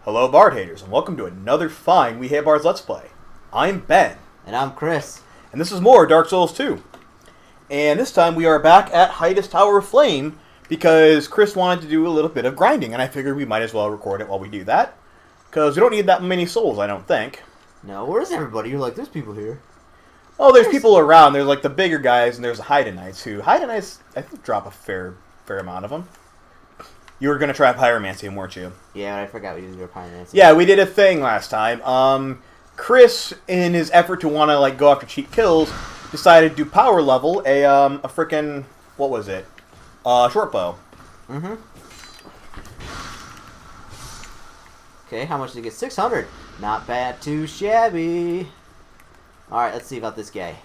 Hello, Bard haters, and welcome to another fine We Hate Bards Let's Play. I'm Ben. And I'm Chris. And this is more Dark Souls 2. And this time we are back at Hydas Tower of Flame, because Chris wanted to do a little bit of grinding, and I figured we might as well record it while we do that. Because we don't need that many souls, I don't think. No, where's everybody? You're like, there's people here. Oh, there's people around. There's like the bigger guys, and there's the Hydanites, who... Hydanites, I think, drop a fair amount of them. You were going to try Pyromancy, weren't you? Yeah, I forgot we did your Pyromancy. Yeah, we did a thing last time. Chris, in his effort to want to like go after cheap kills, decided to do power level a frickin' what was it? Short bow. Mm-hmm. Okay, how much did he get? 600. Not bad, too shabby. All right, let's see about this guy.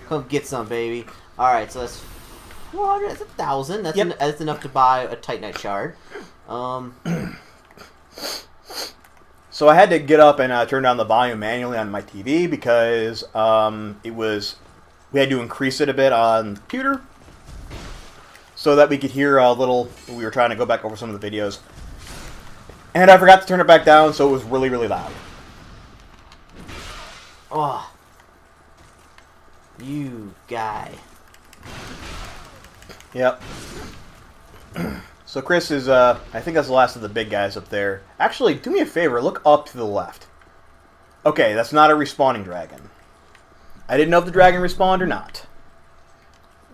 Come get some, baby. All right, so that's 400. That's 1,000. That's Yep. that's enough to buy a Titanite shard. So I had to get up and turn down the volume manually on my TV because we had to increase it a bit on the computer so that we could hear a little. We were trying to go back over some of the videos, and I forgot to turn it back down, so it was really, really loud. Oh. You guy. Yep. So Chris is, I think that's the last of the big guys up there. Actually, do me a favor, look up to the left. Okay, that's not a respawning dragon. I didn't know if the dragon respawned or not.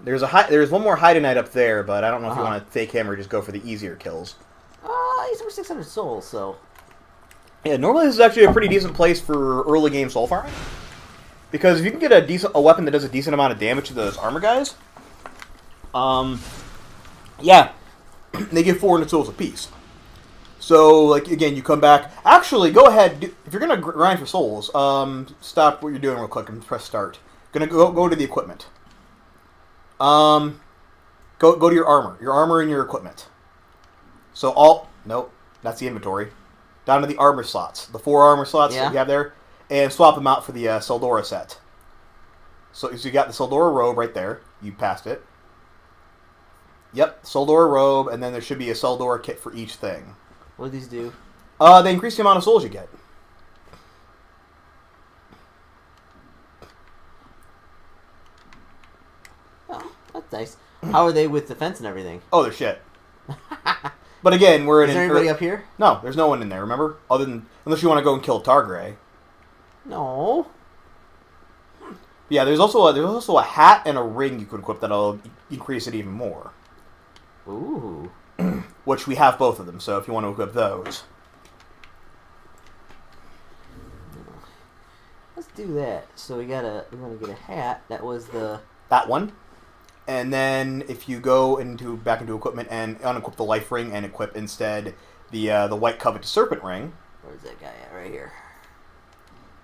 There's one more Hydanite up there, but I don't know if you want to fake him or just go for the easier kills. He's over 600 souls, so... Yeah, normally this is actually a pretty decent place for early game soul farming. Because if you can get a weapon that does a decent amount of damage to those armor guys, yeah, they give 400 souls apiece. So, like, again, you come back. Actually, go ahead. If you're gonna grind for souls, stop what you're doing real quick and press start. Gonna go to the equipment. Go to your armor and your equipment. So nope, that's the inventory. Down to the armor slots, the 4 armor slots that you have there. And swap them out for the Seldora set. So you got the Seldora robe right there. You passed it. Yep, Seldora robe, and then there should be a Seldora kit for each thing. What do these do? They increase the amount of souls you get. Oh, that's nice. How are they with defense and everything? Oh, they're shit. But again, we're in... Is there anybody up here? No, there's no one in there, remember? Unless you want to go and kill Targray. No. Yeah, there's also a hat and a ring you could equip that'll increase it even more. Ooh. Which we have both of them, so if you want to equip those. Let's do that. So we're gonna get a hat. That was That one. And then if you go back into equipment and unequip the life ring and equip instead the white covetous serpent ring. Where's that guy at? Right here.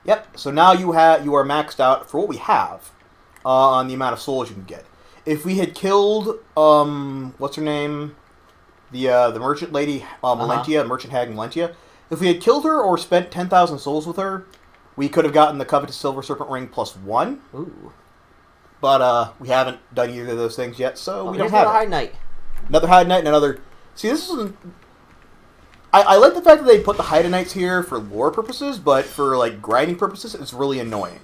Yep. So now you are maxed out for what we have on the amount of souls you can get. If we had killed what's her name, the merchant lady Melentia, merchant hag Melentia, if we had killed her or spent 10,000 souls with her, we could have gotten the covetous silver serpent ring +1. Ooh. But we haven't done either of those things yet, so we don't have another Hydnite. Another Hydnite and another. See, this isn't. I like the fact that they put the Hydanites here for lore purposes, but for like grinding purposes, it's really annoying.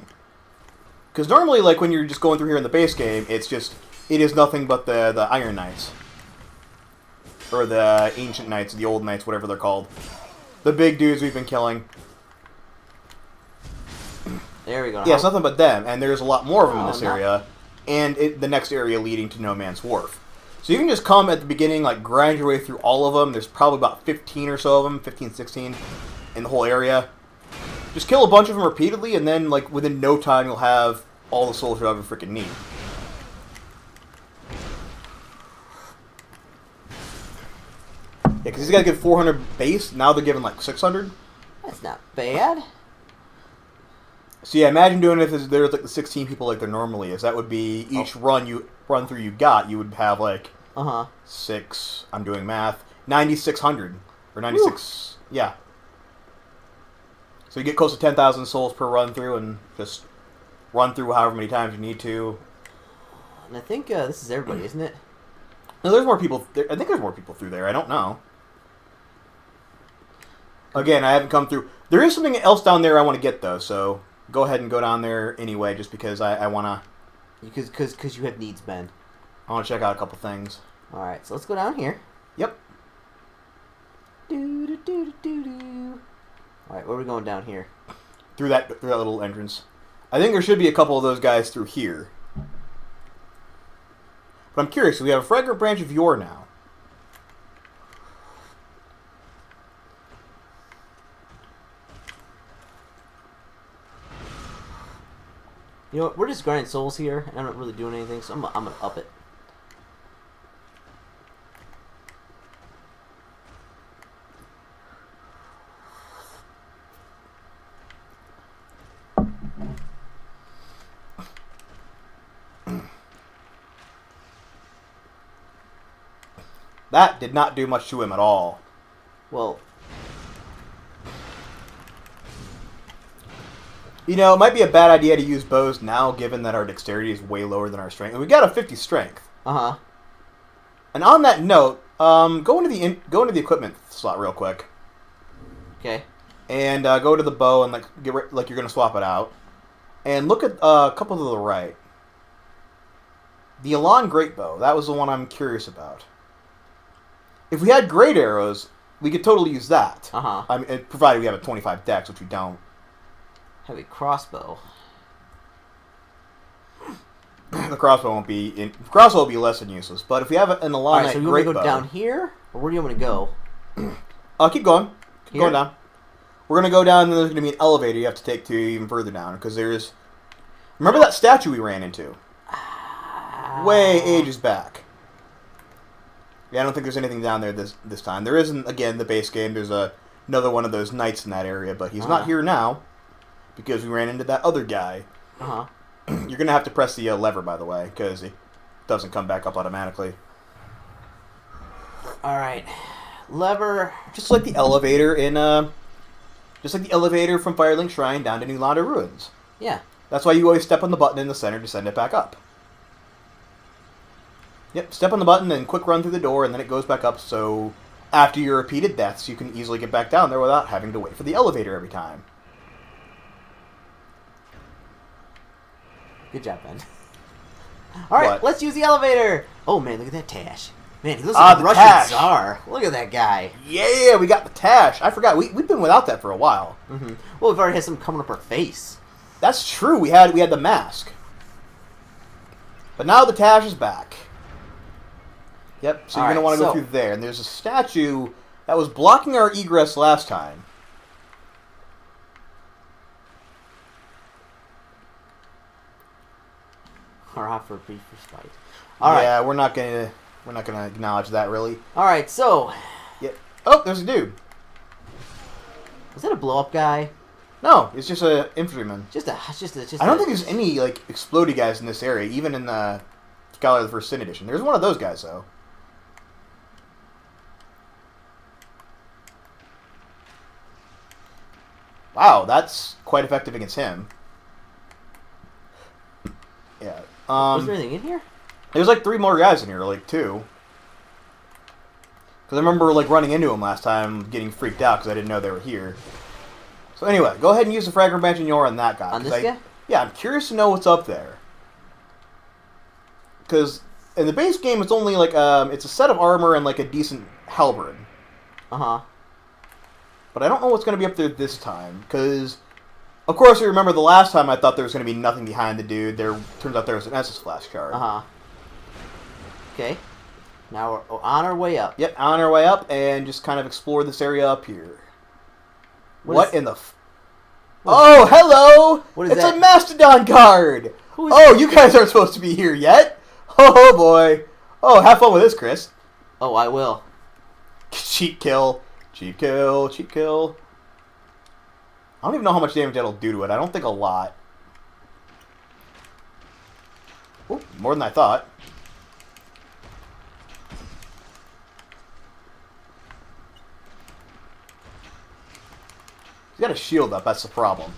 Because normally, like when you're just going through here in the base game, it is nothing but the Iron Knights, or the Ancient Knights, the Old Knights, whatever they're called, the big dudes we've been killing. There we go. Yeah, it's nothing but them, and there's a lot more of them in this area, and the next area leading to No Man's Wharf. So you can just come at the beginning, like, grind your way through all of them. There's probably about 15 or so of them, 15, 16, in the whole area. Just kill a bunch of them repeatedly, and then, like, within no time, you'll have all the souls you'll ever freaking need. Yeah, because these guys get 400 base, now they're giving, like, 600. That's not bad. So yeah, imagine doing it if there's, like, the 16 people like there normally is. That would be each run through you would have, like... 6, I'm doing math, 9,600. Or 96, yeah. So you get close to 10,000 souls per run through, and just run through however many times you need to. And I think this is everybody, isn't it? No, there's more people. I think there's more people through there. I don't know. Again, I haven't come through. There is something else down there I want to get, though, so go ahead and go down there anyway, just because I want to... Because you have needs, Ben. I want to check out a couple things. Alright, so let's go down here. Yep. Do-do-do-do-do-do. Alright, where are we going down here? Through that little entrance. I think there should be a couple of those guys through here. But I'm curious, we have a fragrant branch of yore now. You know what, we're just grinding souls here, and I'm not really doing anything, so I'm gonna up it. That did not do much to him at all. Well... You know, it might be a bad idea to use bows now, given that our dexterity is way lower than our strength. And we got a 50 strength. Uh-huh. And on that note, go into the equipment slot real quick. Okay. And go to the bow and like you're gonna swap it out. And look at a couple to the right. The Elan Great Bow. That was the one I'm curious about. If we had great arrows, we could totally use that. Uh-huh. I mean, provided we have a 25 dex, which we don't. Heavy crossbow. The crossbow won't be crossbow will be less than useless. But if we have an Elan Alright, so you want Great to go Bow, down here? Or where do you want me to go? keep going. Keep Here? going down. We're gonna go down, and there's gonna be an elevator you have to take to even further down because there's. Remember that statue we ran into? Way ages back. Yeah, I don't think there's anything down there this time. There isn't, again, the base game. There's another one of those knights in that area, but he's not here now because we ran into that other guy. Uh-huh. You're going to have to press the lever, by the way, because it doesn't come back up automatically. Alright. Lever. Just like the elevator from Firelink Shrine down to New Londo Ruins. Yeah. That's why you always step on the button in the center to send it back up. Yep, step on the button and quick run through the door, and then it goes back up, so after your repeated deaths, you can easily get back down there without having to wait for the elevator every time. Good job, Ben. Alright, What? let's use the elevator! Oh man, look at that Tash. Man, he looks like a the Russian Tash. czar. Look at that guy. Yeah, we got the Tash. I forgot. We've been without that for a while. Mm-hmm. Well, we've already had some coming up our face. That's true. We had the mask. But now the Tash is back. Yep, so you're going to want to go through there. And there's a statue that was blocking our egress last time. Hurrah for a brief respite. Alright. Yeah, we're not gonna acknowledge that really. Alright, so Yep. Oh, there's a dude. is that a blow up guy? No, it's just a infantryman. Just I don't think there's any like explodey guys in this area, even in the Scholar of the First Sin edition. There's one of those guys though. Wow, that's quite effective against him. Yeah. Was there anything in here? There's like 3 more guys in here, like 2. Because I remember like running into them last time, getting freaked out because I didn't know they were here. So anyway, go ahead and use the Fragrant Branch and Yor on that guy. On this guy? Yeah, I'm curious to know what's up there. Because in the base game, it's only like it's a set of armor and like a decent halberd. Uh-huh. But I don't know what's going to be up there this time. Because, of course, you remember the last time I thought there was going to be nothing behind the dude. Turns out there was an Estus Flash card. Uh-huh. Okay. Now we're on our way up. Yep, on our way up and just kind of explore this area up here. What in the... Oh, hello! What is it's that? a Mastodon card! Who is Oh, you guys aren't supposed to be here yet? Oh, boy. Oh, have fun with this, Chris. Oh, I will. Cheat kill. Cheat kill. Cheat kill. I don't even know how much damage that'll do to it. I don't think a lot. Oop, more than I thought. He's got a shield up, that's the problem.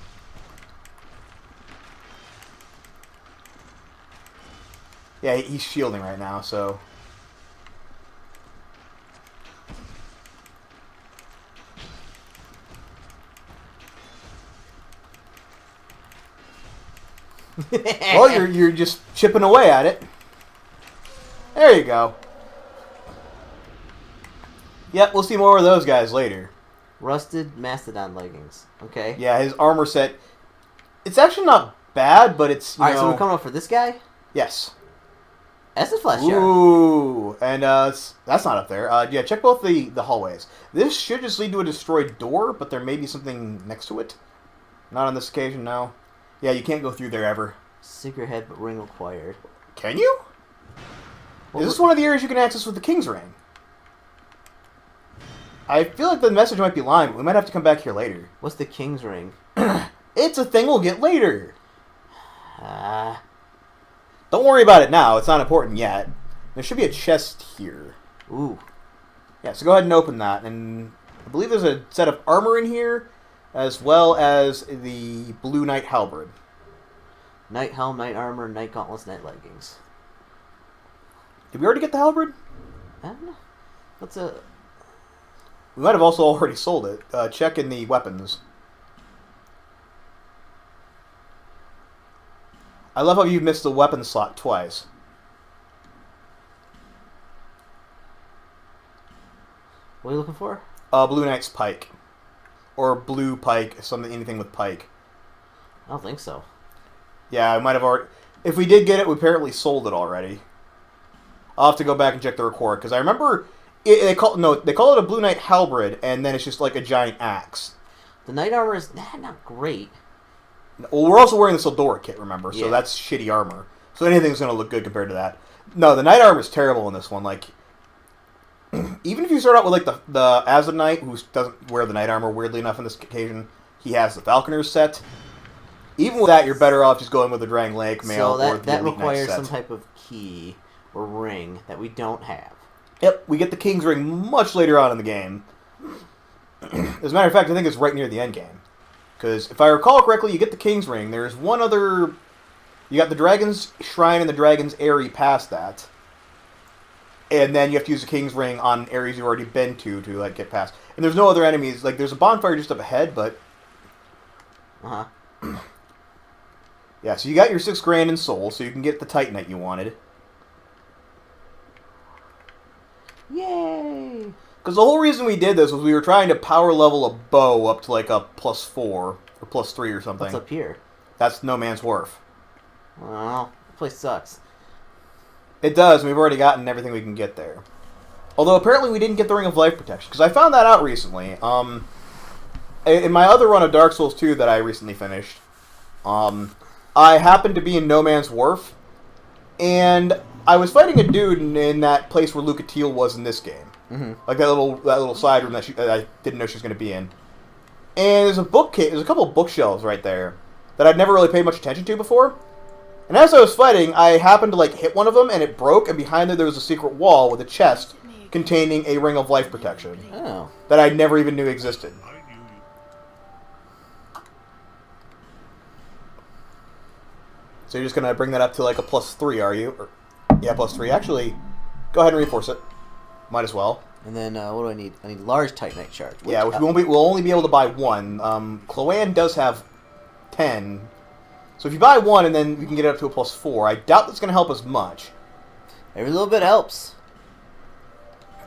Yeah, he's shielding right now, so... Well, you're just chipping away at it. There you go. Yep, we'll see more of those guys later. Rusted Mastodon leggings. Okay. Yeah, his armor set... It's actually not bad, but it's, Alright, so we're coming up for this guy? Yes. Acid Flash Shard. Ooh, and that's not up there. Yeah, check both the hallways. This should just lead to a destroyed door, but there may be something next to it. Not on this occasion, no. Yeah, you can't go through there ever. Secret head, but ring acquired. Can you? Is this one of the areas you can access with the King's Ring? I feel like the message might be lying, but we might have to come back here later. What's the King's Ring? It's a thing we'll get later. Ah. Don't worry about it now. It's not important yet. There should be a chest here. Ooh. Yeah, so go ahead and open that. And I believe there's a set of armor in here, as well as the Blue Knight Halberd. Knight helm, knight armor, knight gauntlets, knight leggings. Did we already get the Halberd? I don't know. What's a... We might have also already sold it. Check in the weapons. I love how you missed the weapon slot twice. What are you looking for? Blue Knight's Pike. Or Blue Pike, anything with Pike. I don't think so. Yeah, I might have already... If we did get it, we apparently sold it already. I'll have to go back and check the record, because I remember... They call it a Blue Knight Halberd, and then it's just like a giant axe. The knight armor is not great. Well, we're also wearing the Sildora kit, remember? So Yeah. that's shitty armor. So anything's going to look good compared to that. No, the knight armor is terrible in this one. Like, even if you start out with like the Azad Knight, who doesn't wear the knight armor, weirdly enough, on this occasion, he has the Falconer's set. Even with that, you're better off just going with the Drang Lake Mail So or the that Elite Knight requires set. some type of key or ring that we don't have. Yep, we get the King's Ring much later on in the game. As a matter of fact, I think it's right near the end game. Because if I recall correctly, you get the King's Ring. There's one other... You got the Dragon's Shrine and the Dragon's Eyrie past that. And then you have to use the King's Ring on areas you've already been to like get past. And there's no other enemies. Like, there's a bonfire just up ahead, but... Uh-huh. Yeah, so you got your 6 grand in soul, so you can get the Titanite you wanted. Yay! Because the whole reason we did this was we were trying to power level a bow up to like a +4 or +3 or something. What's up here? That's No Man's Wharf. Well, the place sucks. It does, and we've already gotten everything we can get there. Although apparently we didn't get the Ring of Life Protection, because I found that out recently. In my other run of Dark Souls 2 that I recently finished, I happened to be in No Man's Wharf, and I was fighting a dude in that place where Lucatiel was in this game. Mm-hmm. Like that little side room that I didn't know she was going to be in. And there's a couple of bookshelves right there that I'd never really paid much attention to before. And as I was fighting, I happened to like hit one of them, and it broke, and behind there was a secret wall with a chest containing a Ring of Life Protection Oh. that I never even knew existed. So you're just going to bring that up to like a +3, are you? Yeah, +3. Actually, go ahead and reinforce it. Might as well. And then, what do I need? I need large Titanite shard. Yeah, which we'll only be able to buy one. Cloanne does have 10. So if you buy one and then we can get it up to a +4, I doubt that's going to help us much. Every little bit helps.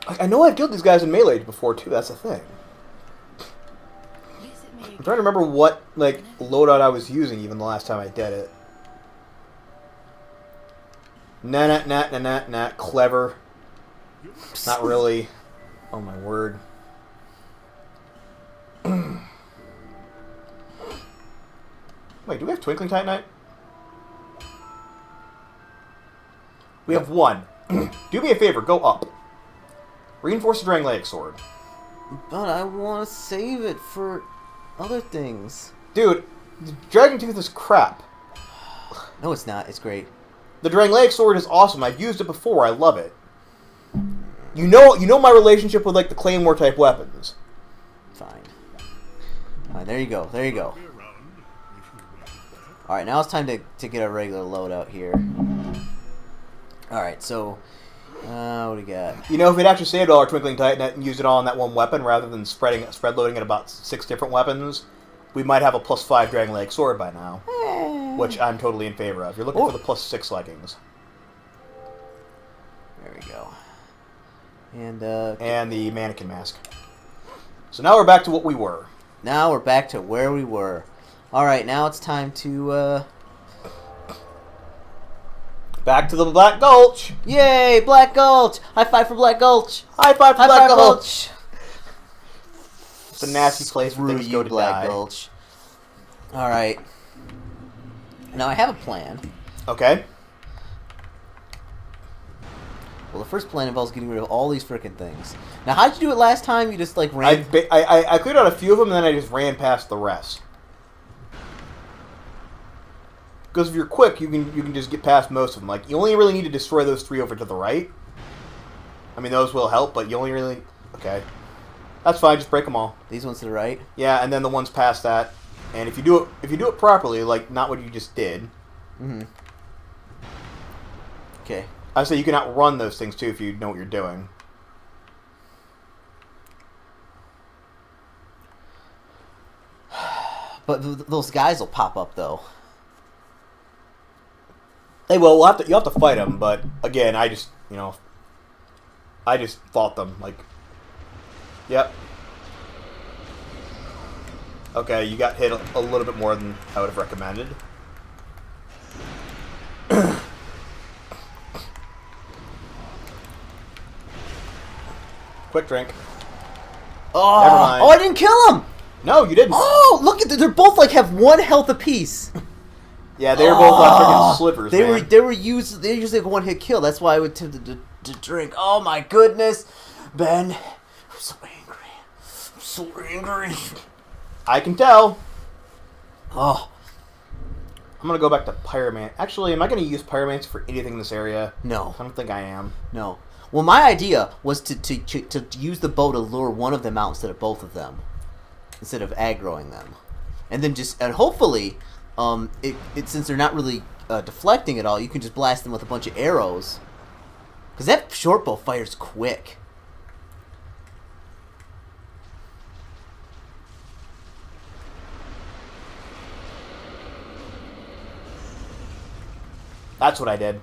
I know I've killed these guys in melee before, too. That's the thing. I'm trying to remember what like loadout I was using even the last time I did it. Nah. Clever. Not really. Oh my word. Wait, do we have Twinkling Titanite? We have one. Do me a favor, go up. Reinforce the Drang Leg Sword. But I want to save it for other things. Dude, the Dragon Tooth is crap. No, it's not. It's great. The Drang Leg Sword is awesome. I've used it before. I love it. You know my relationship with like the Claymore type weapons. Fine. Alright, there you go. There you go. Alright, now it's time to get a regular loadout here. Alright, so... what do we got? You know, if we'd actually saved all our Twinkling Titan and used it all on that one weapon rather than spread loading at about 6 different weapons, we might have a +5 Dragon Leg Sword by now. Which I'm totally in favor of. You're looking for the +6 leggings. There we go. And the mannequin mask. So now we're back to what we were. Now we're back to where we were. Alright, now it's time to, Back to the Black Gulch! Yay! Black Gulch! High five for Black Gulch! High five for Black Gulch! Gulch! It's a nasty place for things to go to Black die. Gulch. Alright. Now I have a plan. Okay. Well, the first plan involves getting rid of all these frickin' things. Now, how'd you do it last time? You just, like, ran... I cleared out a few of them, and then I just ran past the rest. Because if you're quick, you can just get past most of them. Like, you only really need to destroy those 3 over to the right. I mean, those will help, but you only really... Okay. That's fine, just break them all. These ones to the right? Yeah, and then the ones past that. And if you do it properly, like, not what you just did... Mm-hmm. Okay. I say you can outrun those things, too, if you know what you're doing. But those guys will pop up, though. Hey, well, you'll have to fight them, but, again, I just fought them, like... Yep. Okay, you got hit a little bit more than I would have recommended. Quick drink. Oh, Never mind. Oh, I didn't kill him! No, you didn't. Oh, look at they're both like have 1 health apiece. Yeah, they were both freaking slivers. They were usually like a 1-hit kill. That's why I would attempt to drink. Oh my goodness, Ben, I'm so angry. I'm so angry. I can tell. Oh, I'm gonna go back to Pyroman. Actually, am I gonna use Pyromancy for anything in this area? no, I don't think I am. no. Well, my idea was to use the bow to lure one of them out instead of both of them, instead of aggroing them, and then hopefully, since they're not really deflecting at all, you can just blast them with a bunch of arrows, because that short bow fires quick. That's what I did.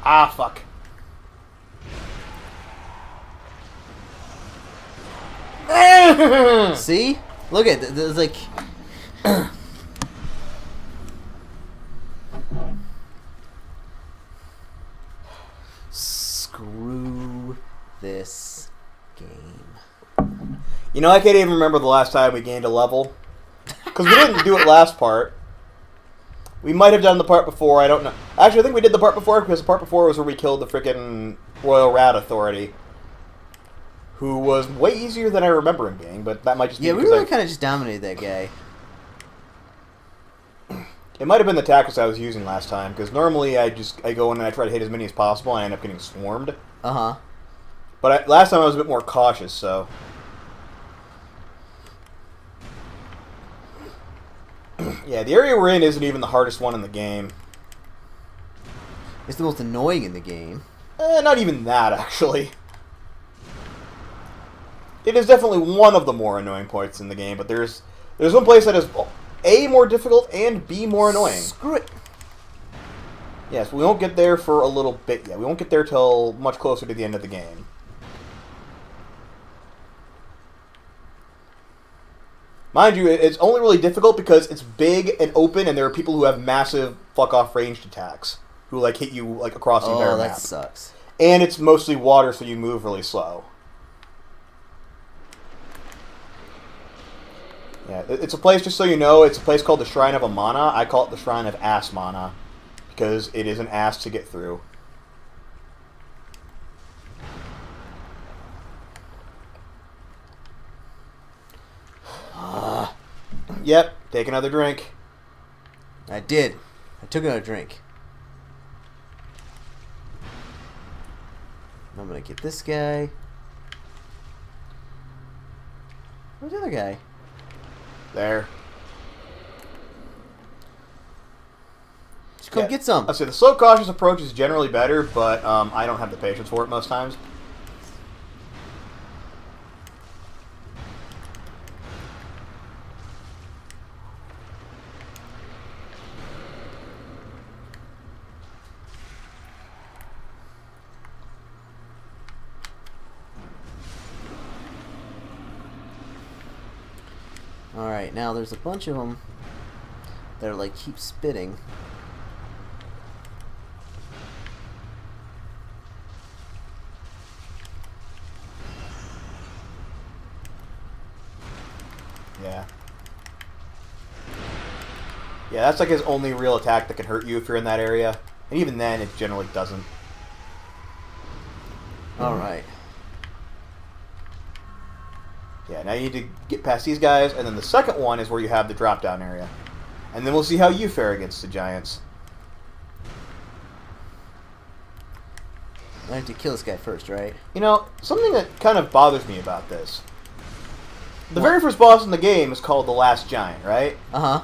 Ah, fuck. See? Look at there's like... Screw this game. You know, I can't even remember the last time we gained a level. Because we didn't do it last part. We might have done the part before, I don't know. Actually, I think we did the part before, because the part before was where we killed the frickin' Royal Rat Authority. Who was way easier than I remember him being, but that might just be we really kind of just dominated that guy. It might have been the tactics I was using last time, because normally I go in and I try to hit as many as possible, and I end up getting swarmed. Uh-huh. But last time I was a bit more cautious, so... Yeah, the area we're in isn't even the hardest one in the game. It's the most annoying in the game. Not even that, actually. It is definitely one of the more annoying points in the game, but there's one place that is A, more difficult, and B, more annoying. Screw it. Yes, we won't get there for a little bit yet. We won't get there till much closer to the end of the game. Mind you, it's only really difficult because it's big and open, and there are people who have massive fuck-off ranged attacks who like hit you like across the entire map. Oh, that sucks. And it's mostly water, so you move really slow. Yeah, it's a place, just so you know, it's a place called the Shrine of Amana. I call it the Shrine of Ass Mana, because it is an ass to get through. Yep, take another drink. I did. I took another drink. I'm gonna get this guy. Where's the other guy? There. Just come get some. I say the slow, cautious approach is generally better, but I don't have the patience for it most times. Alright, now there's a bunch of them that are like keep spitting. Yeah. Yeah, that's like his only real attack that can hurt you if you're in that area. And even then, it generally doesn't. Alright. Yeah, now you need to get past these guys, and then the second one is where you have the drop-down area. And then we'll see how you fare against the giants. I have to kill this guy first, right? You know, something that kind of bothers me about this. The very first boss in the game is called the Last Giant, right? Uh-huh.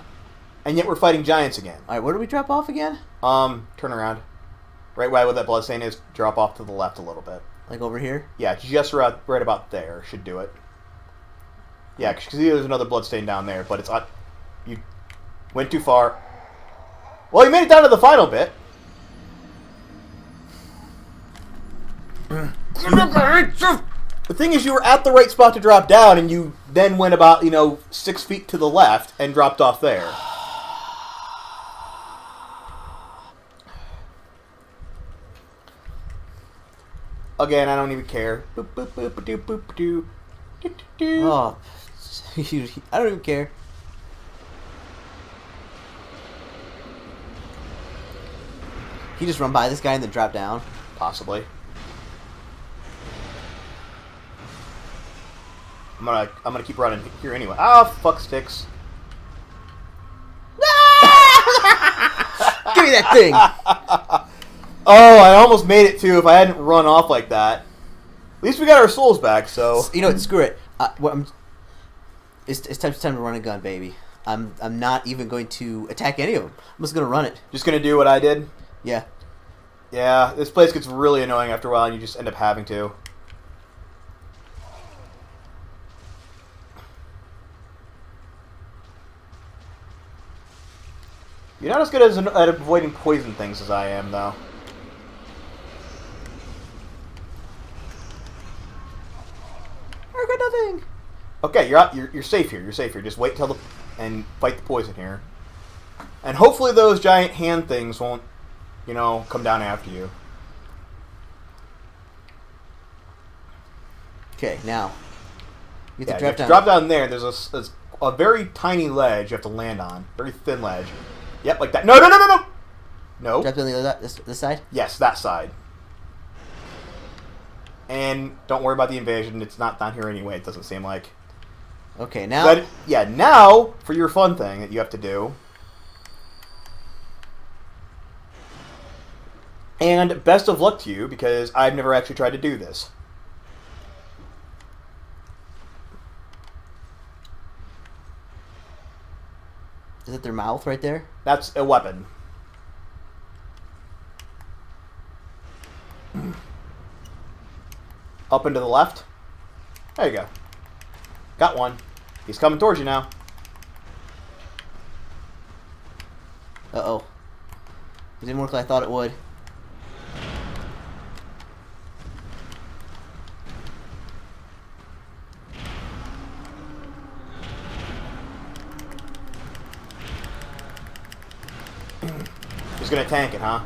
And yet we're fighting giants again. Alright, where do we drop off again? Turn around. Right where that bloodstain is, drop off to the left a little bit. Like over here? Yeah, just right about there should do it. Yeah, because there's another bloodstain down there, but it's on. You went too far. Well, you made it down to the final bit. The thing is, you were at the right spot to drop down, and you then went about, 6 feet to the left and dropped off there. Again, I don't even care. Boop, boop, boop, boop, boop, boop, doo. Oh, I don't even care. He just run by this guy and then drop down? Possibly. I'm gonna keep running here anyway. Ah, fuck sticks. Give me that thing! Oh, I almost made it too if I hadn't run off like that. At least we got our souls back, so... You know what, screw it. It's time to run a gun, baby. I'm not even going to attack any of them. I'm just going to run it. Just going to do what I did? Yeah. Yeah, this place gets really annoying after a while and you just end up having to. You're not as good at avoiding poison things as I am, though. I got nothing. Okay, you're safe here. You're safe here. Just wait till and fight the poison here. And hopefully those giant hand things won't, come down after you. Okay, now. You have to You have to drop down there. There's a very tiny ledge you have to land on. Very thin ledge. Yep, like that. No. No. Drop down the other this side? Yes, that side. And don't worry about the invasion. It's not down here anyway, it doesn't seem like. Okay, now... But, yeah, now, for your fun thing that you have to do. And best of luck to you, because I've never actually tried to do this. Is it their mouth right there? That's a weapon. Up and to the left. There you go. Got one. He's coming towards you now. Uh-oh. It didn't work like I thought it would. He's gonna tank it, huh?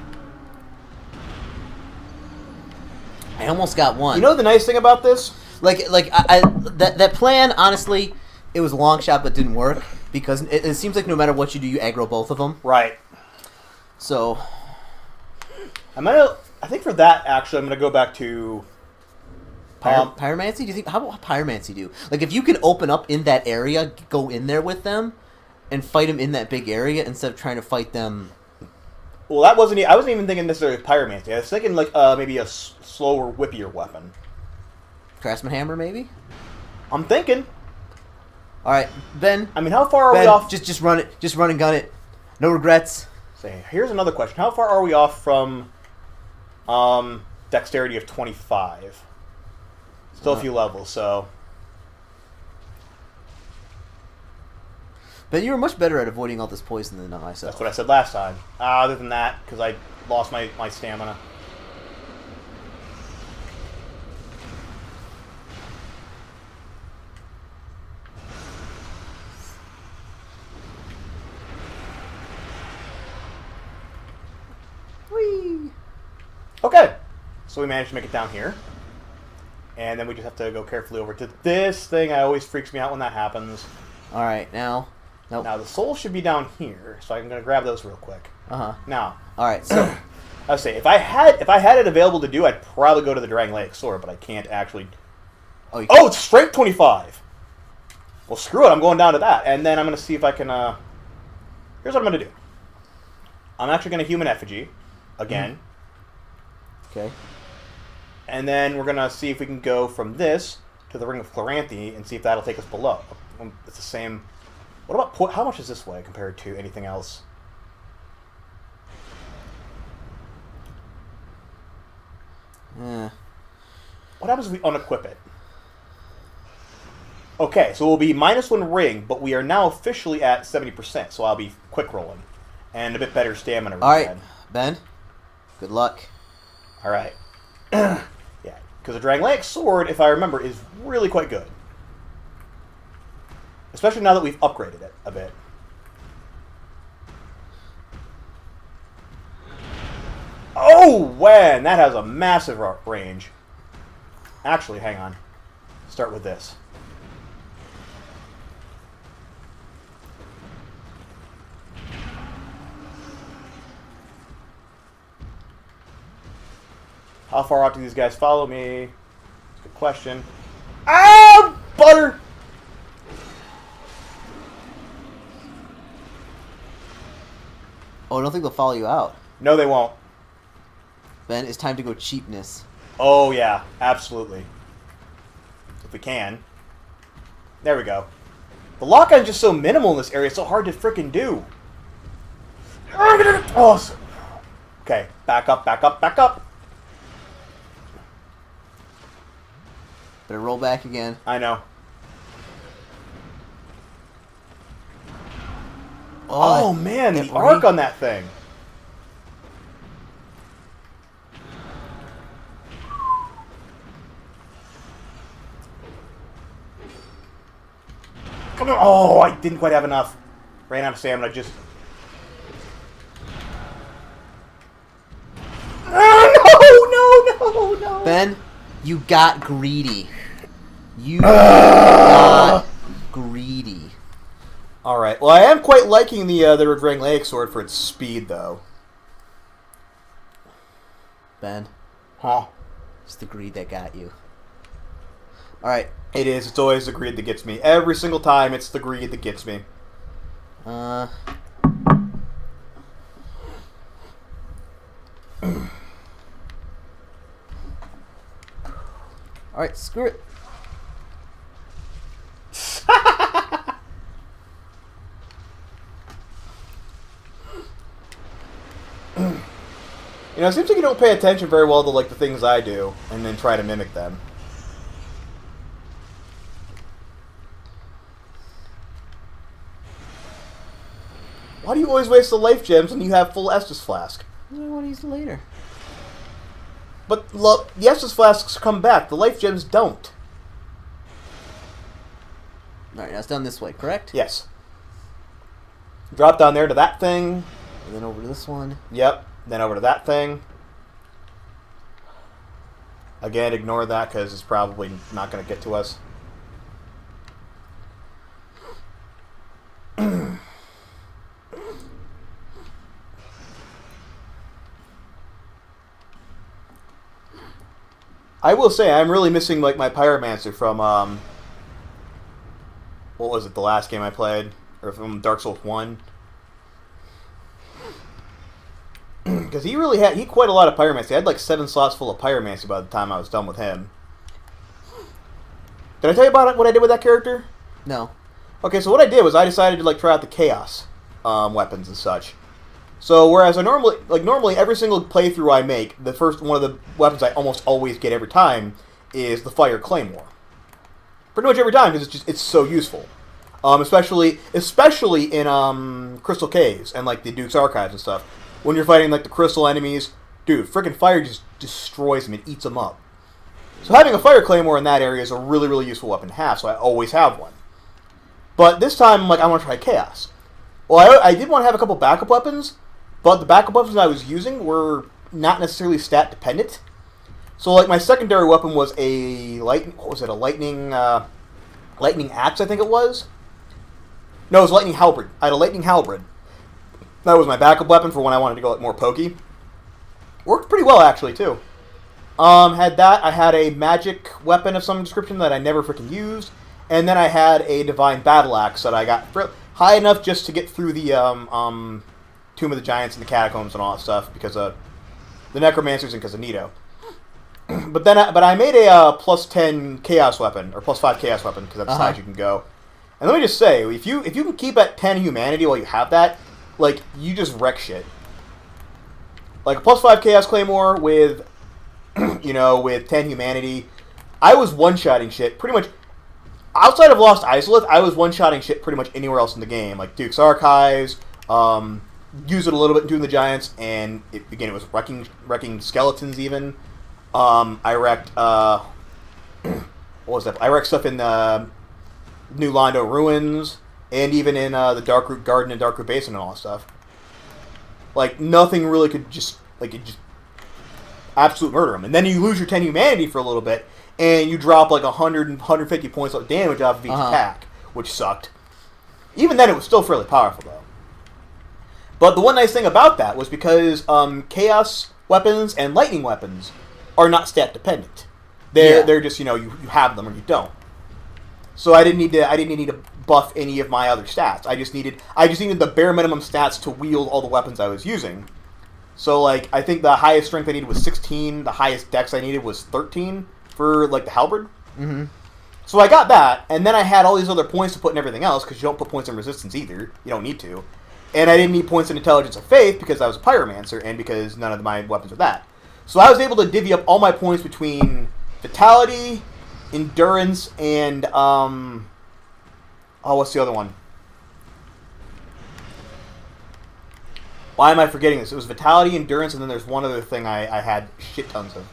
I almost got one. You know the nice thing about this? That plan, honestly, it was a long shot but didn't work because it seems like no matter what you do, you aggro both of them. Right. So, I think for that, actually, I'm gonna go back to pyromancy. Do you think? How about pyromancy do? Like, if you can open up in that area, go in there with them, and fight them in that big area instead of trying to fight them. Well, I wasn't even thinking necessarily pyromancy. I was thinking like maybe a slower, whippier weapon. Craftsman hammer, maybe. I'm thinking. All right, Ben. I mean, how far are Ben, we off? just run it. Just run and gun it. No regrets. Say, here's another question. How far are we off from dexterity of 25? Still a few levels, so... Ben, you were much better at avoiding all this poison than myself. That's what I said last time. Other than that, because I lost my stamina. Whee! Okay, so we managed to make it down here. And then we just have to go carefully over to this thing. It always freaks me out when that happens. All right, now... Nope. Now, the souls should be down here, so I'm going to grab those real quick. Uh-huh. Now... All right, so... I would say, if I had it available to do, I'd probably go to the Drang Lake Sword, but I can't actually... Oh, it's Strength 25! Well, screw it, I'm going down to that. And then I'm going to see if I can... Here's what I'm going to do. I'm actually going to Human Effigy. Again. Okay. And then we're going to see if we can go from this to the Ring of Chloranthe and see if that'll take us below. It's the same... What about... How much is this way compared to anything else? What happens if we unequip it? Okay, so we'll be -1 ring, but we are now officially at 70%, so I'll be quick rolling. And a bit better stamina. Alright, Ben. Good luck. Alright. Yeah, because the Drang Lake Sword, if I remember, is really quite good. Especially now that we've upgraded it a bit. Oh, man! That has a massive range. Actually, hang on. Start with this. How far out do these guys follow me? That's a good question. Ah! Butter! Oh, I don't think they'll follow you out. No, they won't. Ben, it's time to go cheapness. Oh, yeah. Absolutely. If we can. There we go. The lock-on is just so minimal in this area. It's so hard to frickin' do. Oh, okay. Back up, back up, back up. Better roll back again. I know. Oh, man. The arc on that thing. Come on. Oh, I didn't quite have enough. Ran out of stamina. Just... Oh, no. Ben, you got greedy. You got greedy. Alright. Well, I am quite liking the Drang Lake Sword for its speed, though. Ben. Huh? It's the greed that got you. Alright. It is. It's always the greed that gets me. Every single time, it's the greed that gets me. Alright, screw it. You know, it seems like you don't pay attention very well to, like, the things I do, and then try to mimic them. Why do you always waste the life gems when you have full Estus Flask? I want to use it later. But, look, the Estus Flasks come back. The life gems don't. Alright, now it's down this way, correct? Yes. Drop down there to that thing. And then over to this one. Yep. Then over to that thing. Again, ignore that because it's probably not going to get to us. I will say, I'm really missing, like, my Pyromancer from, what was it, the last game I played? Or from Dark Souls 1? Because he quite a lot of Pyromancy. I had, like, 7 slots full of Pyromancy by the time I was done with him. Did I tell you about what I did with that character? No. Okay, so what I did was I decided to like try out the chaos weapons and such. So whereas I normally every single playthrough I make, the first one of the weapons I almost always get every time is the fire claymore. Pretty much every time because it's so useful, especially in crystal caves and like the Duke's archives and stuff. When you're fighting like the crystal enemies, dude, freaking fire just destroys them and eats them up. So having a fire claymore in that area is a really really useful weapon to have. So I always have one. But this time, I'm like, I want to try chaos. Well, I did want to have a couple backup weapons, but the backup weapons I was using were not necessarily stat dependent. So, like, my secondary weapon was a lightning axe, I think it was. No, it was lightning halberd. I had a lightning halberd. That was my backup weapon for when I wanted to go like more pokey. Worked pretty well actually too. Had that. I had a magic weapon of some description that I never freaking used, and then I had a divine battle axe that I got high enough just to get through the Tomb of the Giants and the catacombs and all that stuff because of the necromancers and because of Nito. But I made a plus 10 chaos weapon or plus 5 chaos weapon because that's the size you can go. And let me just say, if you can keep at 10 humanity while you have that, like you just wreck shit. Like a plus 5 chaos claymore with with 10 humanity, I was one-shotting shit pretty much. Outside of Lost Izalith, I was one-shotting shit pretty much anywhere else in the game, like Duke's Archives. Used it a little bit in Doom the Giants, and it was wrecking skeletons even. I wrecked what was that? I wrecked stuff in New Londo Ruins, and even in the Darkroot Garden and Darkroot Basin and all that stuff. Like nothing really could just absolute murder them, and then you lose your 10 humanity for a little bit, and you drop like 100 and 150 points of damage off of each attack, which sucked. Even then, it was still fairly powerful though. But the one nice thing about that was because chaos weapons and lightning weapons are not stat dependent. They're just you have them or you don't. So I didn't need to buff any of my other stats. I just needed the bare minimum stats to wield all the weapons I was using. So like I think the highest strength I needed was 16. The highest dex I needed was 13 for like the halberd. Mm-hmm. So I got that, and then I had all these other points to put in everything else because you don't put points in resistance either. You don't need to. And I didn't need points in intelligence or faith because I was a pyromancer and because none of my weapons are that. So I was able to divvy up all my points between vitality, endurance, and what's the other one? Why am I forgetting this? It was vitality, endurance, and then there's one other thing I had shit tons of.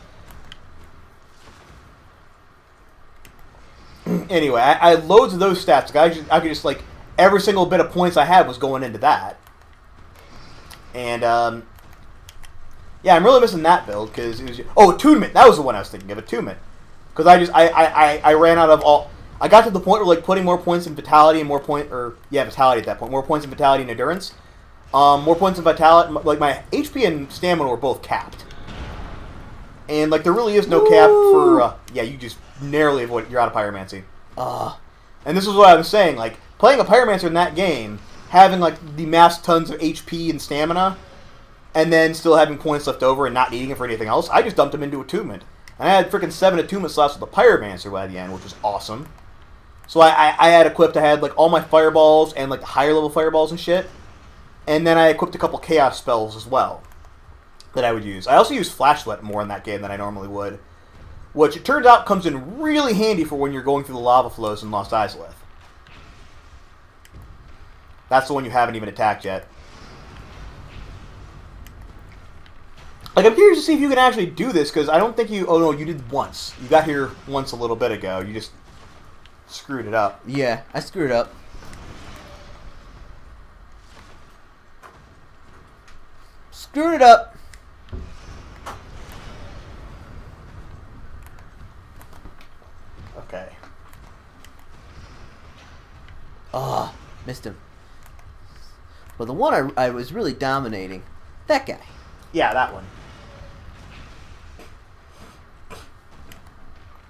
Anyway, I had loads of those stats. Like I could just like every single bit of points I had was going into that. And yeah, I'm really missing that build because it was attunement. That was the one I was thinking of, attunement. Because I ran out of all. I got to the point where like putting more points in vitality and vitality at that point. More points in vitality and endurance. More points in vitality. Like my HP and stamina were both capped. And like there really is no cap for you just narrowly avoid. You're out of pyromancy. And this is what I was saying. Like playing a pyromancer in that game, having like the mass tons of HP and stamina, and then still having points left over and not needing it for anything else, I just dumped them into attunement. And I had freaking 7 attunement slots with the pyromancer by the end, which was awesome. So I had equipped. I had like all my fireballs and like the higher level fireballs and shit. And then I equipped a couple chaos spells as well that I would use. I also use flashlight more in that game than I normally would, which it turns out comes in really handy for when you're going through the lava flows in Lost Izalith. That's the one you haven't even attacked yet. Like, I'm curious to see if you can actually do this, because I don't think you... Oh, no, you did once. You got here once a little bit ago. You just screwed it up. Yeah, I screwed up. Screwed it up. Okay. Missed him. But the one I was really dominating, that guy. Yeah, that one.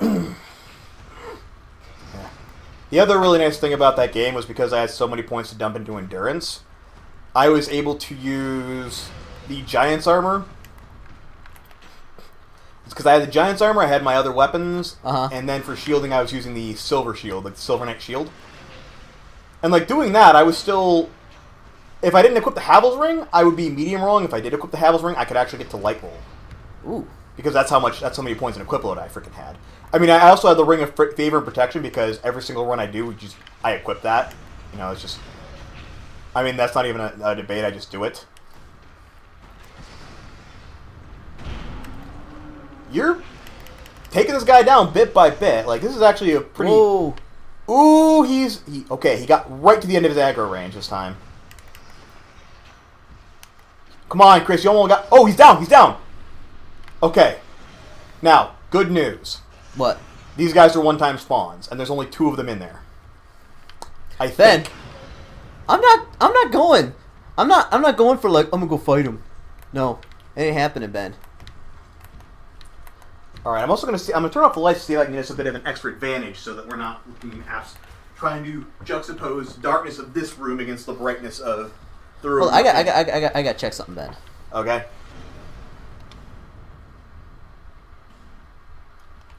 Yeah. The other really nice thing about that game was because I had so many points to dump into endurance, I was able to use the Giant's armor. It's because I had the Giant's armor, I had my other weapons, and then for shielding I was using the Silver Shield, like the Silver Knight Shield. And like doing that, I was still. If I didn't equip the Havel's Ring, I would be medium rolling. If I did equip the Havel's Ring, I could actually get to light roll. Ooh. Because that's how many points in equip load I freaking had. I mean, I also had the Ring of Favor and Protection because every single run I do, I equip that. You know, it's just. I mean, that's not even a debate. I just do it. You're taking this guy down bit by bit. Like, this is actually a pretty. Whoa. Ooh, okay. He got right to the end of his aggro range this time. Come on, Chris. You almost got. Oh, he's down. He's down. Okay. Now, good news. What? These guys are one-time spawns, and there's only 2 of them in there. I think. Ben, I'm not going. I'm not going for like I'm gonna go fight him. No, it ain't happening, Ben. All right. I'm also gonna see. I'm gonna turn off the lights to see if I can get us a bit of an extra advantage, so that we're not trying to juxtapose darkness of this room against the brightness of the room. Well, I got to check something, Ben. Okay.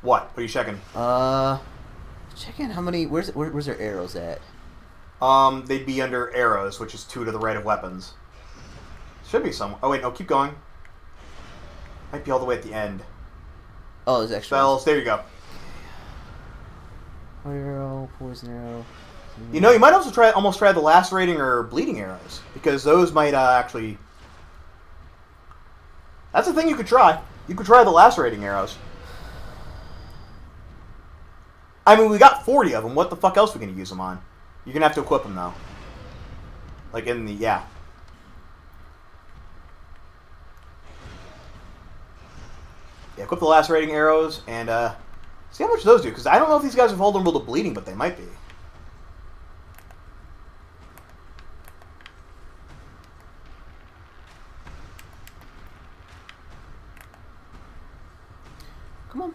What are you checking? Checking how many. Where's their arrows at? They'd be under arrows, which is 2 to the right of weapons. Should be somewhere. Oh wait, no, keep going. Might be all the way at the end. Oh, there's extra Spells. There you go. Arrow, poison arrow. You know, you might also almost try the lacerating or bleeding arrows, because those might actually. That's a thing you could try. You could try the lacerating arrows. I mean, we got 40 of them. What the fuck else are we going to use them on? You're going to have to equip them, though. Like in the, yeah. Yeah, equip the lacerating arrows, and see how much those do. Because I don't know if these guys are vulnerable to bleeding, but they might be. Come on.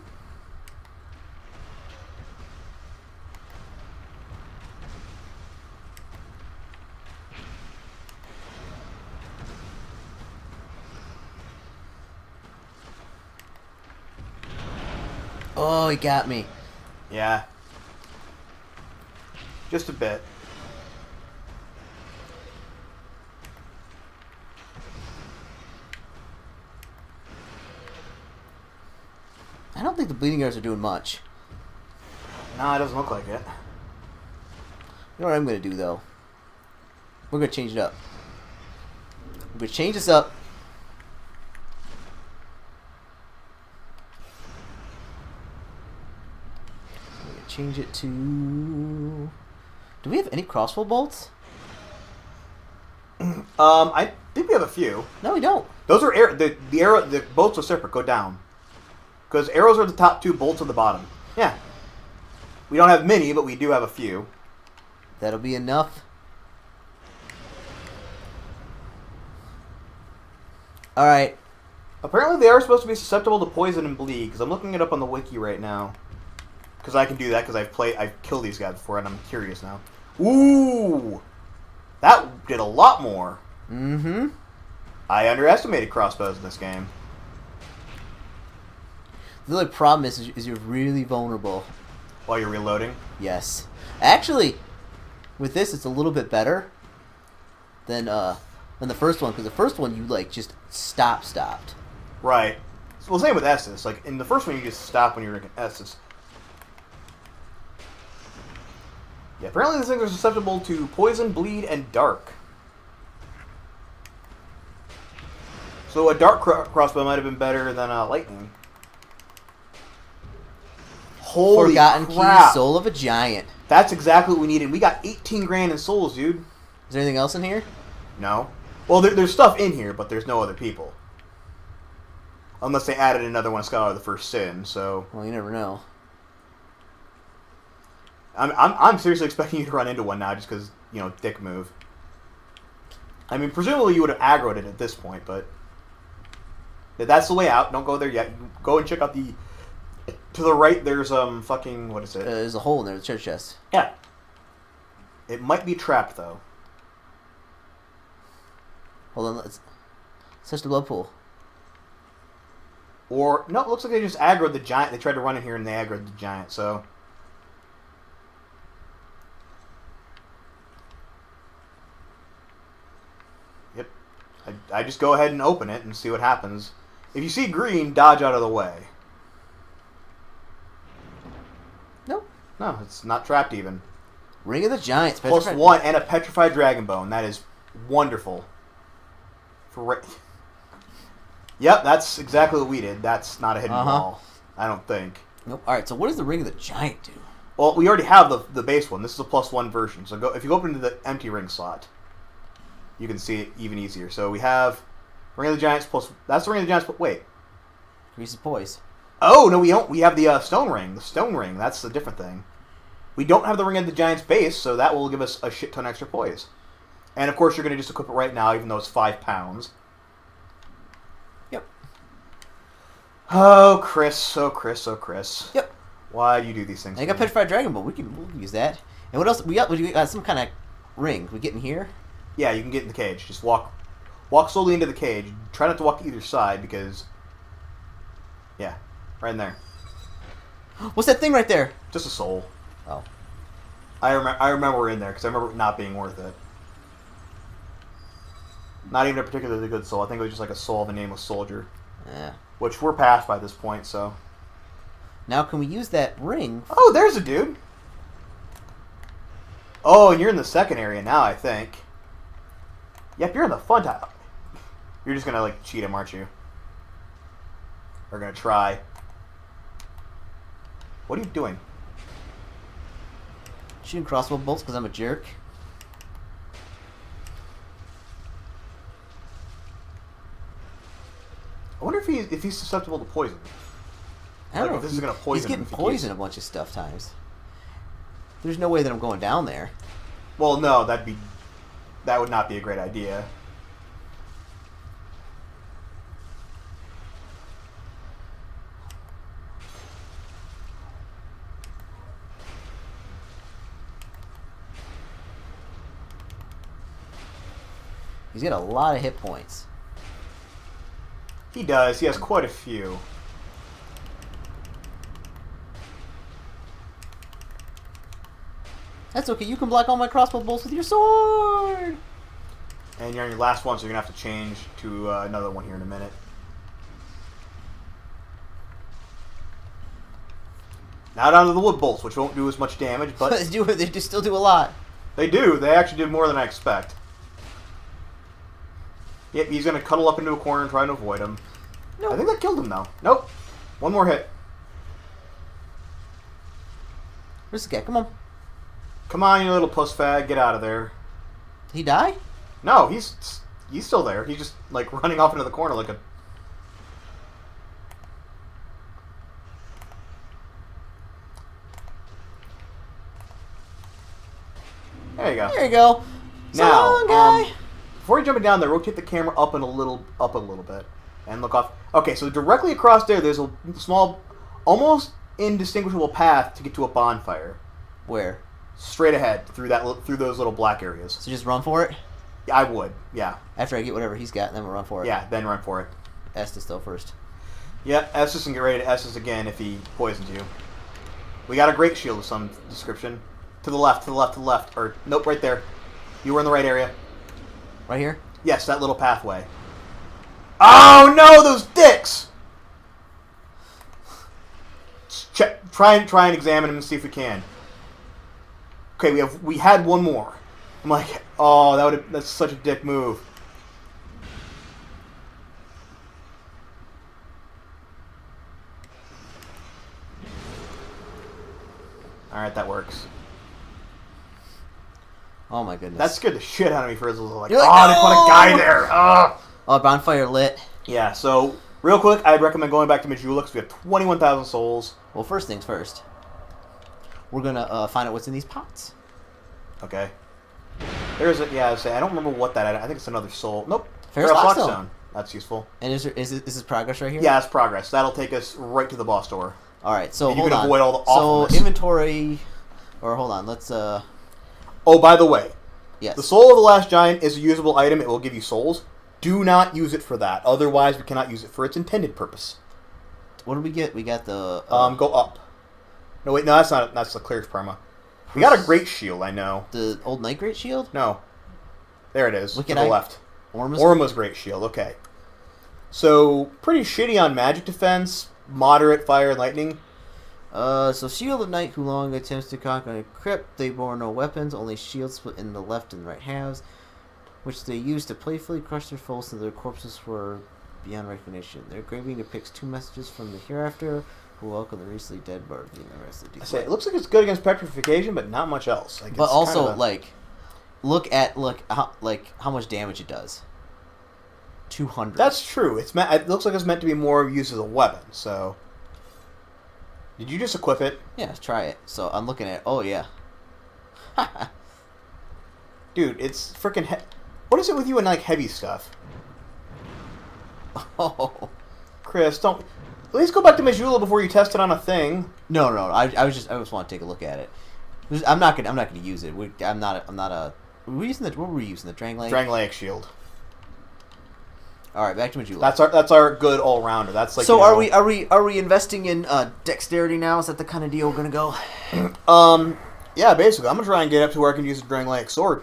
Oh, he got me. Yeah. Just a bit. I don't think the bleeding arrows are doing much. Nah, it doesn't look like it. You know what I'm going to do, though? We're going to change it up. We're going to change this up. We're going to change it to... Do we have any crossbow bolts? I think we have a few. No, we don't. Those are the bolts are separate. Go down. Because arrows are the top 2, bolts are the bottom. Yeah. We don't have many, but we do have a few. That'll be enough. Alright. Apparently they are supposed to be susceptible to poison and bleed, because I'm looking it up on the wiki right now. Because I can do that, because I've killed these guys before, and I'm curious now. Ooh! That did a lot more. Mm-hmm. I underestimated crossbows in this game. The only problem is you're really vulnerable. While you're reloading? Yes. Actually, with this, it's a little bit better than the first one, because the first one you like just stopped. Right. Well, same with Estus. Like in the first one, you just stop when you're in Estus. Yeah. Apparently, these things are susceptible to poison, bleed, and dark. So a dark crossbow might have been better than lightning. Holy Forgotten crap. Key, Soul of a Giant. That's exactly what we needed. We got 18 grand in souls, dude. Is there anything else in here? No. Well, there's stuff in here, but there's no other people. Unless they added another one, Scholar of the First Sin, so... Well, you never know. I'm seriously expecting you to run into one now, just because, you know, dick move. I mean, presumably you would have aggroed it at this point, but... That's the way out. Don't go there yet. Go and check out the... To the right, there's, fucking... What is it? There's a hole in there, the treasure chest. Yeah. It might be trapped, though. Hold on, let's... Search the blood pool. Or... No, it looks like they just aggroed the giant. They tried to run in here and they aggroed the giant, so... I just go ahead and open it and see what happens. If you see green, dodge out of the way. Nope. No, it's not trapped even. Ring of the Giants. +1 and a petrified dragon bone. That is wonderful. Yep, that's exactly what we did. That's not a hidden wall. I don't think. Nope. All right. So what does the Ring of the Giant do? Well, we already have the base one. This is a +1 version. So if you go up into the empty ring slot, you can see it even easier. So we have Ring of the Giants plus. That's the Ring of the Giants. Wait. Cris' poise. Oh no, we don't. We have the stone ring. The stone ring. That's a different thing. We don't have the Ring of the Giants base, so that will give us a shit ton extra poise. And of course, you're going to just equip it right now, even though it's 5 pounds. Yep. Oh, Cris. Oh, Cris. Oh, Cris. Yep. Why do you do these things? I got petrified dragon bone. We'll use that. And what else? We got some kind of ring. We get in here. Yeah, you can get in the cage. Just walk slowly into the cage. Try not to walk to either side because, yeah, right in there. What's that thing right there? Just a soul. Oh. I remember we're in there because I remember it not being worth it. Not even a particularly good soul. I think it was just like a soul of a nameless soldier. Yeah. Which we're past by this point, so. Now can we use that ring? Oh, there's a dude. Oh, and you're in the second area now, I think. Yep, you're in the fun time. You're just gonna like cheat him, aren't you? Or gonna try. What are you doing? Shooting crossbow bolts because I'm a jerk. I wonder if he's susceptible to poison. I don't know if this is gonna poison he's him getting if he poisoned a bunch of stuff times. There's no way that I'm going down there. Well, no, that would not be a great idea. He's got a lot of hit points. He does. He has quite a few. That's okay. You can block all my crossbow bolts with your sword. And you're on your last one, so you're going to have to change to another one here in a minute. Now down to the wood bolts, which won't do as much damage, but... they do still do a lot. They do. They actually do more than I expect. Yep, he's going to cuddle up into a corner and try to avoid him. Nope. I think that killed him, though. Nope. One more hit. Where's this guy? Come on. Come on, you little puss fag. Get out of there. Did he die? No, he's still there. He's just, like, running off into the corner like a... There you go. There you go. So long, guy. Before you jump down there, rotate the camera up a little bit, and look off. Okay, so directly across there's a small, almost indistinguishable path to get to a bonfire. Where? Straight ahead through those little black areas. So just run for it. Yeah, I would. Yeah. After I get whatever he's got, then we'll run for it. Yeah, then run for it. Estes though first. Yeah, Estes and get ready to Estes again if he poisons you. We got a great shield of some description. To the left, to the left, to the left. Or, nope, right there. You were in the right area. Right here? Yes, that little pathway. Oh no, those dicks! Check, try and examine him and see if we can. Okay, we had one more. I'm like, oh, that's such a dick move. All right, that works. Oh my goodness. That scared the shit out of me for a little. Like, You're like, oh, they put a guy there. Oh, bonfire lit. Yeah. So real quick, I'd recommend going back to Majula because we have 21,000 souls. Well, first things first. We're gonna find out what's in these pots. Okay. There's a I don't remember what that. I think it's another soul. Nope. Ferrous Lock Lockstone. Stone. That's useful. And is this progress right here? Yeah, it's progress. That'll take us right to the boss door. All right. So and you hold can on. avoid all the awfulness. So inventory, or hold on. Let's Oh, by the way, yes. the soul of the last giant is a usable item. It will give you souls. Do not use it for that. Otherwise, we cannot use it for its intended purpose. What did we get? We got the go up. No, wait, no, that's not. That's the clearest perma. We got a great shield. I know. The old Night Great Shield. No, there it is. Wicked to the Eye? left. Orma's Great Shield, okay. So, pretty shitty on magic defense, moderate fire and lightning. So Shield of Night Hulong attempts to conquer a crypt. They bore no weapons, only shields split in the left and right halves, which they use to playfully crush their foes so their corpses were beyond recognition. Their engraving depicts 2 messages from the hereafter who welcome the recently dead bard being arrested. It looks like it's good against petrification, but not much else. Like, but also, look how much damage it does. 200. That's true. It looks like it's meant to be more used as a weapon, so... Did you just equip it? Yeah, let's try it. So I'm looking at it. Oh, yeah. Dude, it's freaking... What is it with you and, like, heavy stuff? Oh. Chris, don't... At least go back to Majula before you test it on a thing. No. I just want to take a look at it. I'm not gonna use it. I'm not a... What were we using? The Drangleic? Drangleic shield. All right, back to Majula. That's our good all rounder. That's like. So are we investing in dexterity now? Is that the kind of deal we're gonna go? Yeah, basically, I'm gonna try and get up to where I can use a Drangleic sword.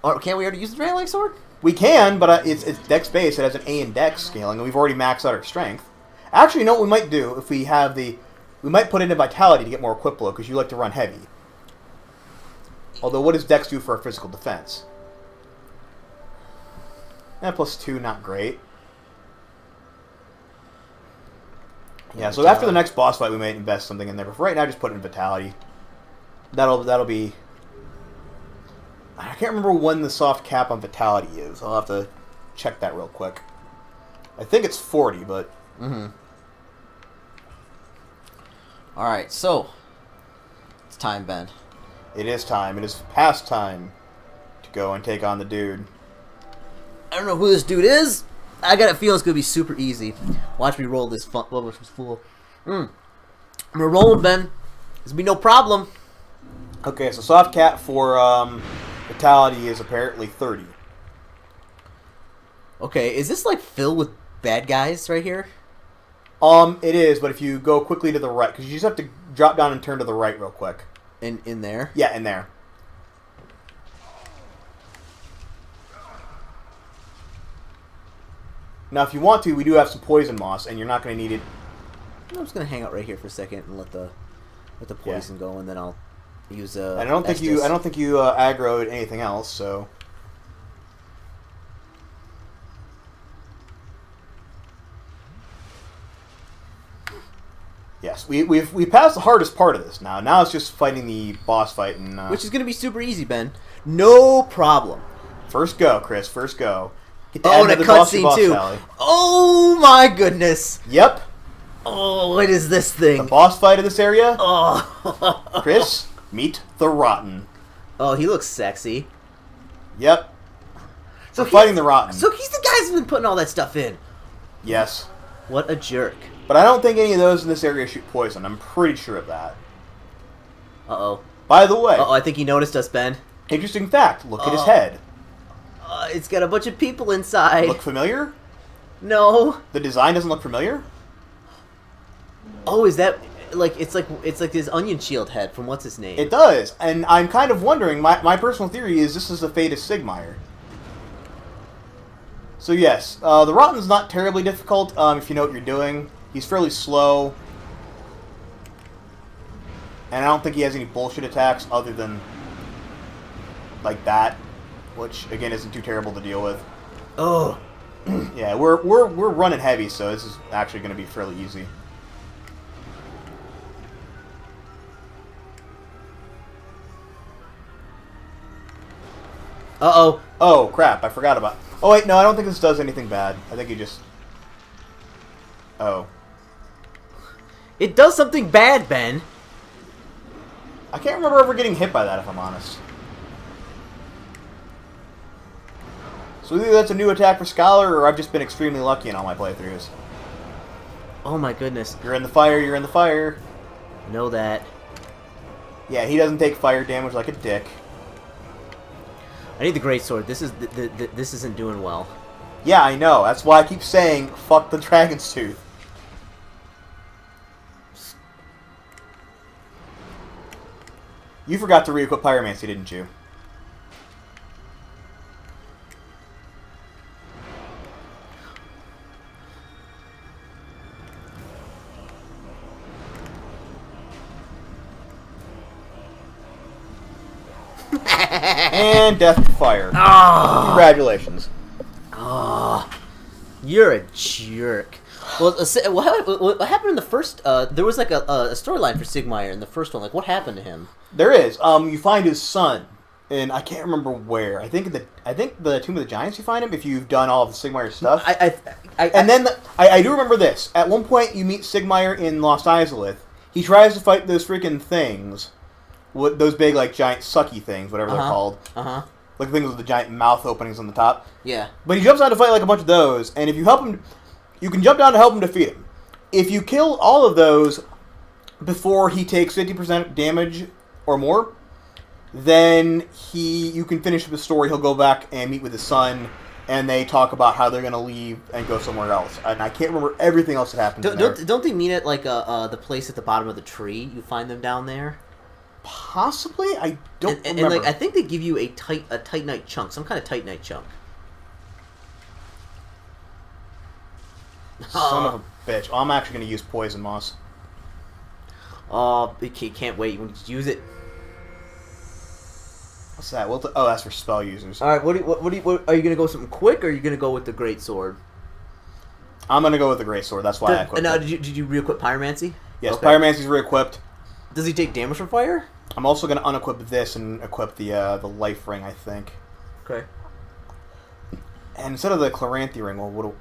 Or can't we already use the Drangleic sword? We can, but it's dex based. It has an A in dex scaling, and we've already maxed out our strength. Actually, you know what we might do if we have we might put it in vitality to get more equip blow because you like to run heavy. Although, what does dex do for our physical defense? +2, not great. Yeah, so after the next boss fight, we might invest something in there. But for right now, just put it in Vitality. That'll be... I can't remember when the soft cap on Vitality is. I'll have to check that real quick. I think it's 40, but... Mm-hmm. Alright, so... It's time, Ben. It is time. It is past time to go and take on the dude. I don't know who this dude is. I got a feeling it's going to be super easy. Watch me roll this fool. I'm going to roll him, Ben. This will be no problem. Okay, so soft cap for Vitality is apparently 30. Okay, is this like filled with bad guys right here? It is, but if you go quickly to the right, because you just have to drop down and turn to the right real quick. In there? Yeah, in there. Now, if you want to, we do have some poison moss, and you're not going to need it. I'm just going to hang out right here for a second and let the poison go, and then I'll use I don't think you aggroed anything else, so. Yes, we passed the hardest part of this now. Now it's just fighting the boss fight, and which is going to be super easy, Ben. No problem. First go, Chris. First go. Oh, and a cutscene too. Valley. Oh my goodness. Yep. Oh, what is this thing? The boss fight of this area. Oh. Chris, meet the Rotten. Oh, he looks sexy. Yep. So we're fighting the Rotten. So he's the guy who's been putting all that stuff in. Yes. What a jerk. But I don't think any of those in this area shoot poison. I'm pretty sure of that. Uh-oh. By the way. Uh-oh, I think he noticed us, Ben. Interesting fact. Look at his head. It's got a bunch of people inside. Look familiar? No. The design doesn't look familiar? Oh, is that it's like his onion shield head from what's his name? It does. And I'm kind of wondering, my personal theory is this is the fate of Sigmire. So yes, the Rotten's not terribly difficult if you know what you're doing. He's fairly slow. And I don't think he has any bullshit attacks other than like that. Which again isn't too terrible to deal with. Oh, yeah, we're running heavy, so this is actually going to be fairly easy. Uh-oh. Oh crap! I forgot about. Oh wait, no, I don't think this does anything bad. I think he just. Oh. It does something bad, Ben. I can't remember ever getting hit by that, if I'm honest. So either that's a new attack for Scholar, or I've just been extremely lucky in all my playthroughs. Oh my goodness. You're in the fire, you're in the fire. Know that. Yeah, he doesn't take fire damage like a dick. I need the greatsword. This isn't doing well. Yeah, I know. That's why I keep saying, fuck the Dragon's Tooth. You forgot to re-equip Pyromancy, didn't you? And death to fire. Oh. Congratulations. Oh, you're a jerk. Well, what happened in the first? There was like a storyline for Sigmire in the first one. Like, what happened to him? There is. You find his son, and I can't remember where. I think the Tomb of the Giants. You find him if you've done all of the Sigmire stuff. I do remember this. At one point, you meet Sigmire in Lost Izalith. He tries to fight those freaking things, those big like giant sucky things, whatever they're called. Like the things with the giant mouth openings on the top. Yeah. But he jumps out to fight like a bunch of those, and if you help him, you can jump down to help him defeat him. If you kill all of those before he takes 50% damage or more, then you can finish the story. He'll go back and meet with his son, and they talk about how they're going to leave and go somewhere else. And I can't remember everything else that happened. Don't they meet at like the place at the bottom of the tree? You find them down there. Possibly, I don't remember. And like I think they give you a titanite chunk, some kind of titanite chunk. Son of a bitch! Oh, I'm actually going to use poison moss. Oh, you can't wait. You want to use it? What's that? That's for spell users. All right. What are you going to go with something quick, or are you going to go with the great sword? I'm going to go with the great sword. That's why I equipped now, it. did you re-equip pyromancy? Yes, okay. Pyromancy's re-equipped. Does he take damage from fire? I'm also going to unequip this and equip the life ring, I think. Okay. And instead of the Chloranthy ring, well, what do we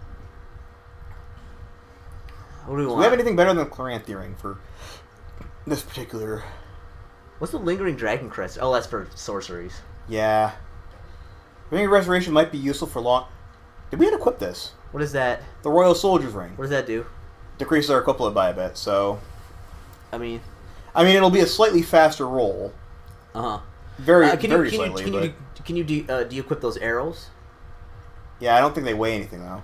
want? Do we have anything better than the Chloranthy ring for this particular... What's the Lingering Dragon Crest? Oh, that's for sorceries. Yeah. Ring of Restoration might be useful for long... Did we unequip this? What is that? The Royal Soldier's Ring. What does that do? Decreases our equipment by a bit, so... I mean, it'll be a slightly faster roll. Very slightly. Can you de-equip those arrows? Yeah, I don't think they weigh anything though.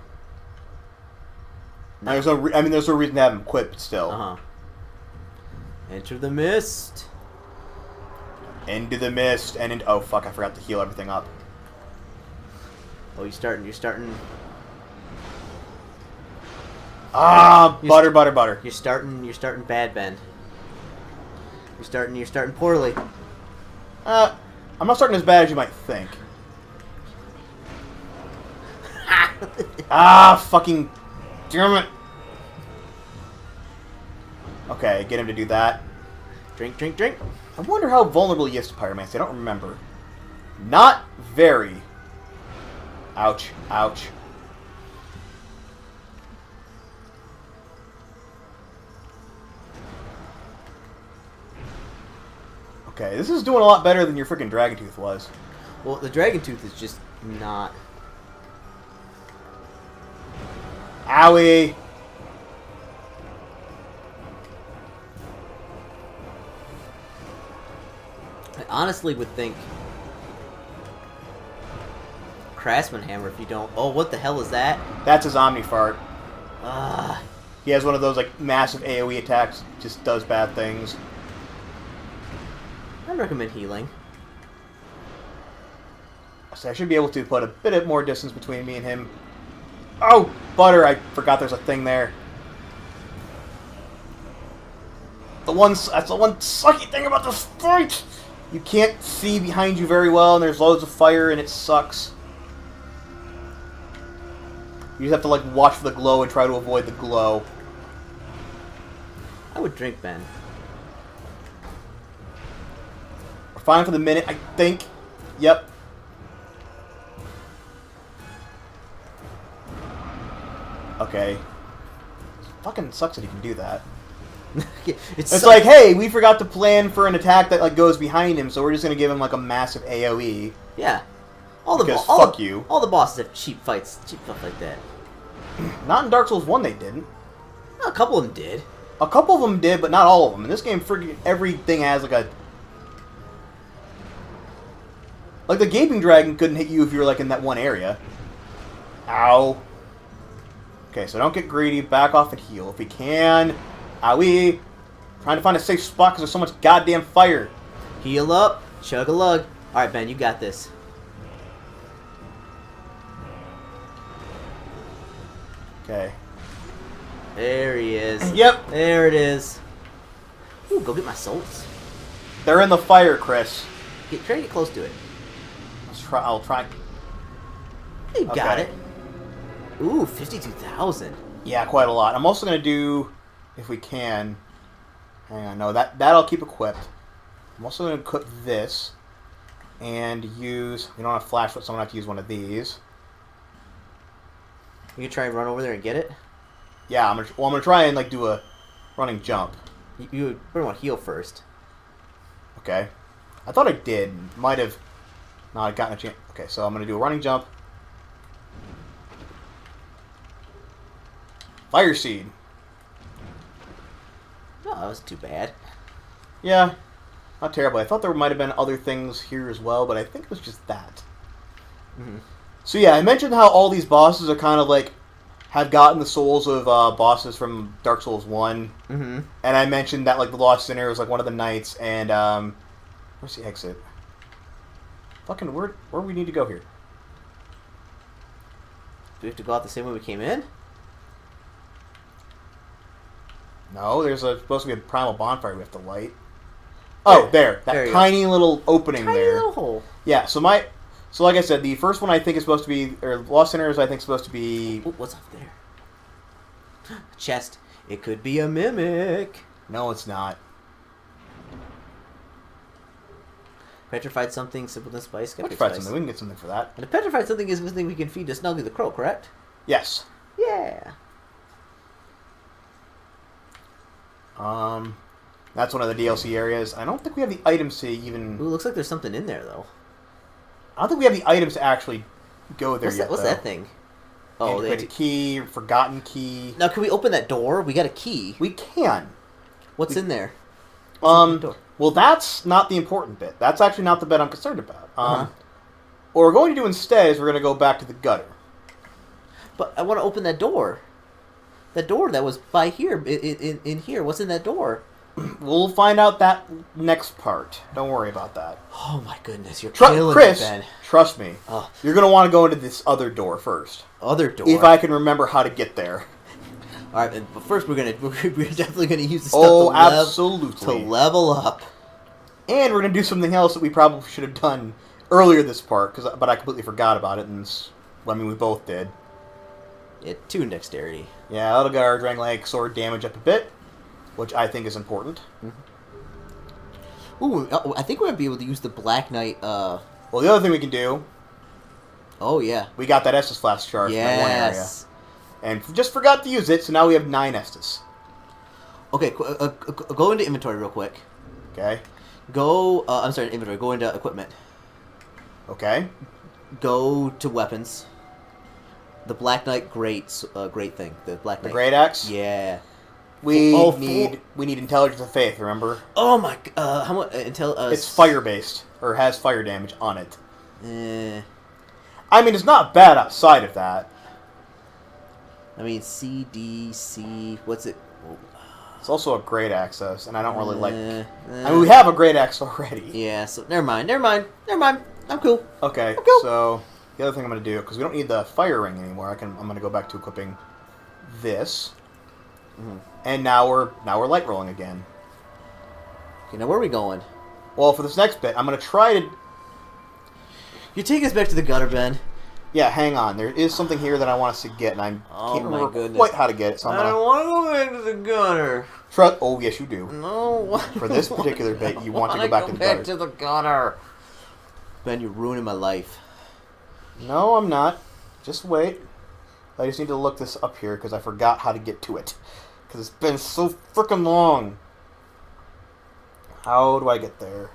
No. There's no reason to have them equipped still. Enter the mist. Into the mist and oh fuck! I forgot to heal everything up. Oh, you're starting. Butter. You're starting bad, Ben. You're starting poorly. I'm not starting as bad as you might think. Fucking damn it. Okay, get him to do that. Drink. I wonder how vulnerable he is to pyromancy. I don't remember. Not very. Ouch. Okay, this is doing a lot better than your freaking Dragon Tooth was. Well, the Dragon Tooth is just not... Owie! I honestly would think... Craftsman Hammer if you don't... Oh, what the hell is that? That's his Omni Fart. Ah. He has one of those like massive AoE attacks, just does bad things. I'd recommend healing. So I should be able to put a bit more distance between me and him. Oh, butter! I forgot there's a thing there. That's the one sucky thing about this fight! You can't see behind you very well, and there's loads of fire, and it sucks. You just have to like watch for the glow and try to avoid the glow. I would drink, Ben. We're fine for the minute, I think. Yep. Okay. It fucking sucks that he can do that. It's like, hey, we forgot to plan for an attack that like goes behind him, so we're just gonna give him like a massive AoE. Yeah. All the bosses have cheap stuff like that. Not in Dark Souls 1 they didn't. A couple of them did. A couple of them did, but not all of them. In this game, friggin' everything has like a... Like the Gaping Dragon couldn't hit you if you were like in that one area. Ow. Okay, so don't get greedy. Back off and heal if we can. Owie. Trying to find a safe spot because there's so much goddamn fire. Heal up. Chug a lug. Alright, Ben, you got this. Okay. There he is. Yep. There it is. Ooh, go get my souls. They're in the fire, Chris. Try to get close to it. I'll try. You got it. Ooh, 52,000. Yeah, quite a lot. I'm also gonna do, if we can. Hang on, no, that I'll keep equipped. I'm also gonna equip this, and use. We don't have flashlight, so I'm gonna have to use one of these. You can try and run over there and get it. Yeah, I'm gonna try and like do a running jump. You probably want to heal first. Okay. I thought I did. Might have not gotten a chance. Okay, so I'm gonna do a running jump. Fire seed. No, that wasn't too bad. Yeah, not terrible. I thought there might have been other things here as well, but I think it was just that. Mm-hmm. So yeah, I mentioned how all these bosses are kind of like have gotten the souls of bosses from Dark Souls 1. Mm-hmm. And I mentioned that like the Lost Sinner was like one of the knights, and where's the exit? Fucking where do we need to go here? Do we have to go out the same way we came in? No, there's supposed to be a primal bonfire we have to light. Oh, there. That tiny little opening tiny there. Little hole. Yeah, so like I said, the first one I think is supposed to be, or Lost Sinners I think is supposed to be... Ooh, what's up there? Chest. It could be a mimic. No, it's not. Petrified something, simpleton spice. Petrified something, we can get something for that. And a petrified something is the thing we can feed to Snuggly the Crow, correct? Yes. Yeah. That's one of the DLC areas. I don't think we have the items to even... Ooh, looks like there's something in there, though. I don't think we have the items to actually go there What's that thing? Oh, they had a key, forgotten key. Now, can we open that door? We got a key. We can. What's in there? Well, that's not the important bit. That's actually not the bit I'm concerned about. What we're going to do instead is we're going to go back to the gutter. But I want to open that door. That door that was by here, in here. What's in that door? We'll find out that next part. Don't worry about that. Oh my goodness, you're killing Chris, me, Ben. Trust me. You're going to want to go into this other door first. Other door? If I can remember how to get there. All right, but first we're definitely gonna use the stuff absolutely. To level up. And we're gonna do something else that we probably should have done earlier this part, but I completely forgot about it, and I mean we both did. Yeah, 2 dexterity. Yeah, that'll get our Dragon Lake sword damage up a bit, which I think is important. Mm-hmm. Ooh, I think we might be able to use the Black Knight. Well, the other thing we can do. Oh yeah. We got that Estus Flask charge in that one area. And just forgot to use it, so now we have 9 Estus. Okay, go into inventory real quick. Okay. Go, I'm sorry, inventory. Go into equipment. Okay. Go to weapons. The Black Knight great thing. The Black Knight. The Great Axe? Yeah. We need Intelligence of Faith, remember? Oh my, how much, it's fire-based, or has fire damage on it. I mean, it's not bad outside of that. I mean, CDC, what's it? It's also a great access, and I don't really like... I mean, we have a great axe already. Yeah, so never mind. I'm cool. Okay, so the other thing I'm going to do, because we don't need the fire ring anymore, I'm going to go back to equipping this. Mm-hmm. And now we're light rolling again. Okay, now where are we going? Well, for this next bit, I'm going to try to... You take us back to the gutter, Ben. Yeah, hang on. There is something here that I want us to get, and I can't remember quite how to get it. So I don't want to go back to the gutter. Oh, yes, you do. No. For this particular bit, you want to go back to the gutter. Ben, you're ruining my life. No, I'm not. Just wait. I just need to look this up here, because I forgot how to get to it. Because it's been so frickin' long. How do I get there?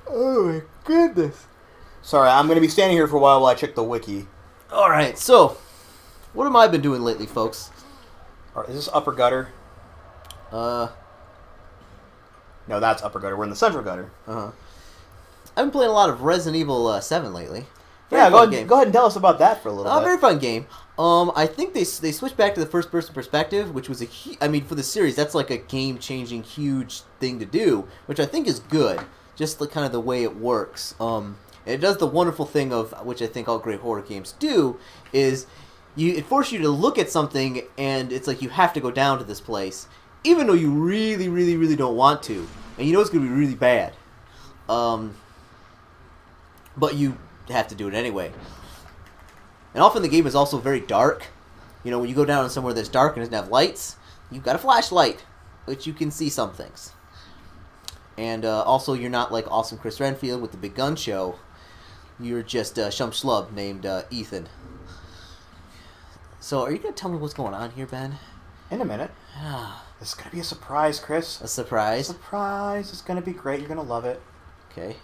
Oh, my goodness. Sorry, I'm going to be standing here for a while I check the wiki. Alright, so, what have I been doing lately, folks? Alright, is this upper gutter? No, that's upper gutter. We're in the central gutter. I've been playing a lot of Resident Evil 7 lately. Go ahead and tell us about that for a little bit. Very fun game. I think they switched back to the first-person perspective, which was for the series, that's like a game-changing, huge thing to do, which I think is good. Just kind of the way it works. It does the wonderful thing of, which I think all great horror games do, is it forces you to look at something and it's like you have to go down to this place, even though you really, really, really don't want to. And you know it's going to be really bad. but you have to do it anyway. And often the game is also very dark. You know, when you go down somewhere that's dark and doesn't have lights, you've got a flashlight, which you can see some things. And also, you're not like awesome Chris Renfield with the big gun show. You're just a shump schlub named Ethan. So, are you going to tell me what's going on here, Ben? In a minute. This is going to be a surprise, Chris. A surprise? Surprise. It's going to be great. You're going to love it. Okay.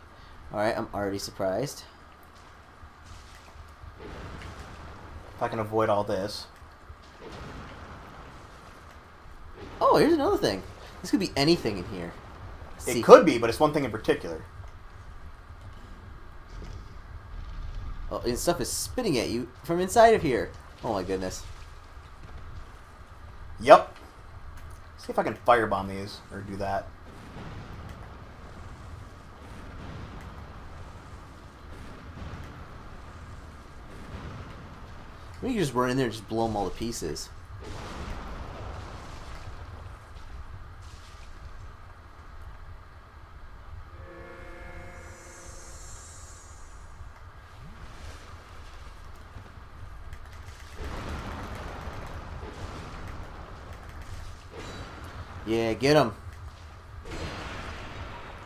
Alright, I'm already surprised. If I can avoid all this. Oh, here's another thing. This could be anything in here. It could be, but it's one thing in particular. Oh, and stuff is spitting at you from inside of here. Oh my goodness. Yep. See if I can firebomb these, or do that. Maybe you just run in there and just blow them all to pieces. Yeah, get him.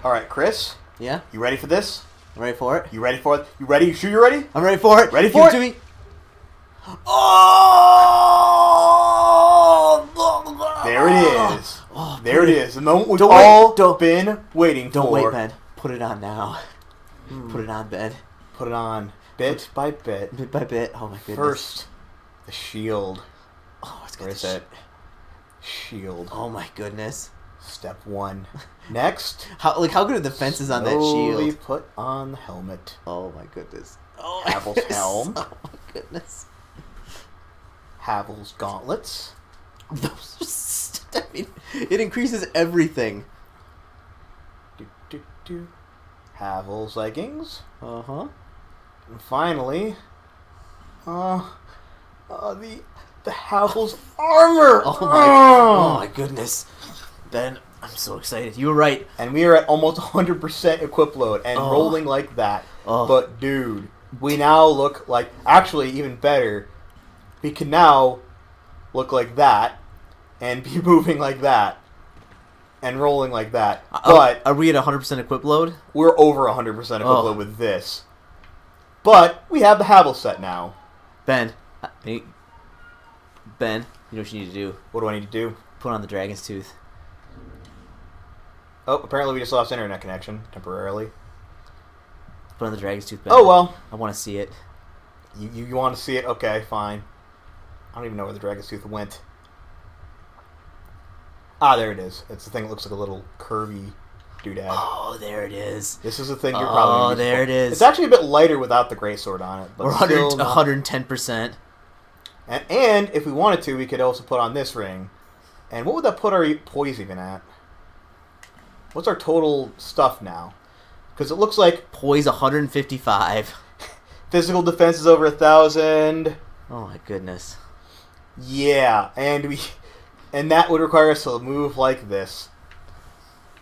All right, Chris. Yeah? You ready for this? I'm ready for it. You ready for it? You ready? You sure you're ready? I'm ready for it. Ready Give for it? To me. Oh! There it is. Oh, there it is. The moment we've Don't all wait, been waiting for. Don't wait, Ben. Put it on now. Put it on, Ben. Put it on. Bit by bit. Bit by bit. Oh my goodness. First, the shield. Oh, it's got Where the is it? Shield. Oh my goodness. Step 1. Next. How good are the fences on that slowly shield? Put on the helmet. Oh my goodness. Oh, Havel's helm. Oh my goodness. Havel's gauntlets. I mean, it increases everything. Havel's leggings. Uh-huh. And finally, the Havel's armor. Oh my goodness. Ben, I'm so excited. You were right. And we are at almost 100% equip load and rolling like that. Oh. But dude, we now look like, actually even better, we can now look like that and be moving like that and rolling like that. But are we at 100% equip load? we're over 100% equip load with this. But we have the Havel set now. Ben, you know what you need to do? What do I need to do? Put on the dragon's tooth. Oh, apparently we just lost internet connection temporarily. Put on the dragon's tooth, Ben. Oh well. I want to see it. You want to see it? Okay, fine. I don't even know where the dragon's tooth went. Ah, there it is. It's the thing that looks like a little curvy doodad. Oh, there it is. This is the thing you're probably. Oh, there it is. It's actually a bit lighter without the greatsword on it, but We're still 110%. And if we wanted to, we could also put on this ring. And what would that put our poise even at? What's our total stuff now? Because it looks like Poise 155. physical defense is over 1,000. Oh my goodness. Yeah, and that would require us to move like this.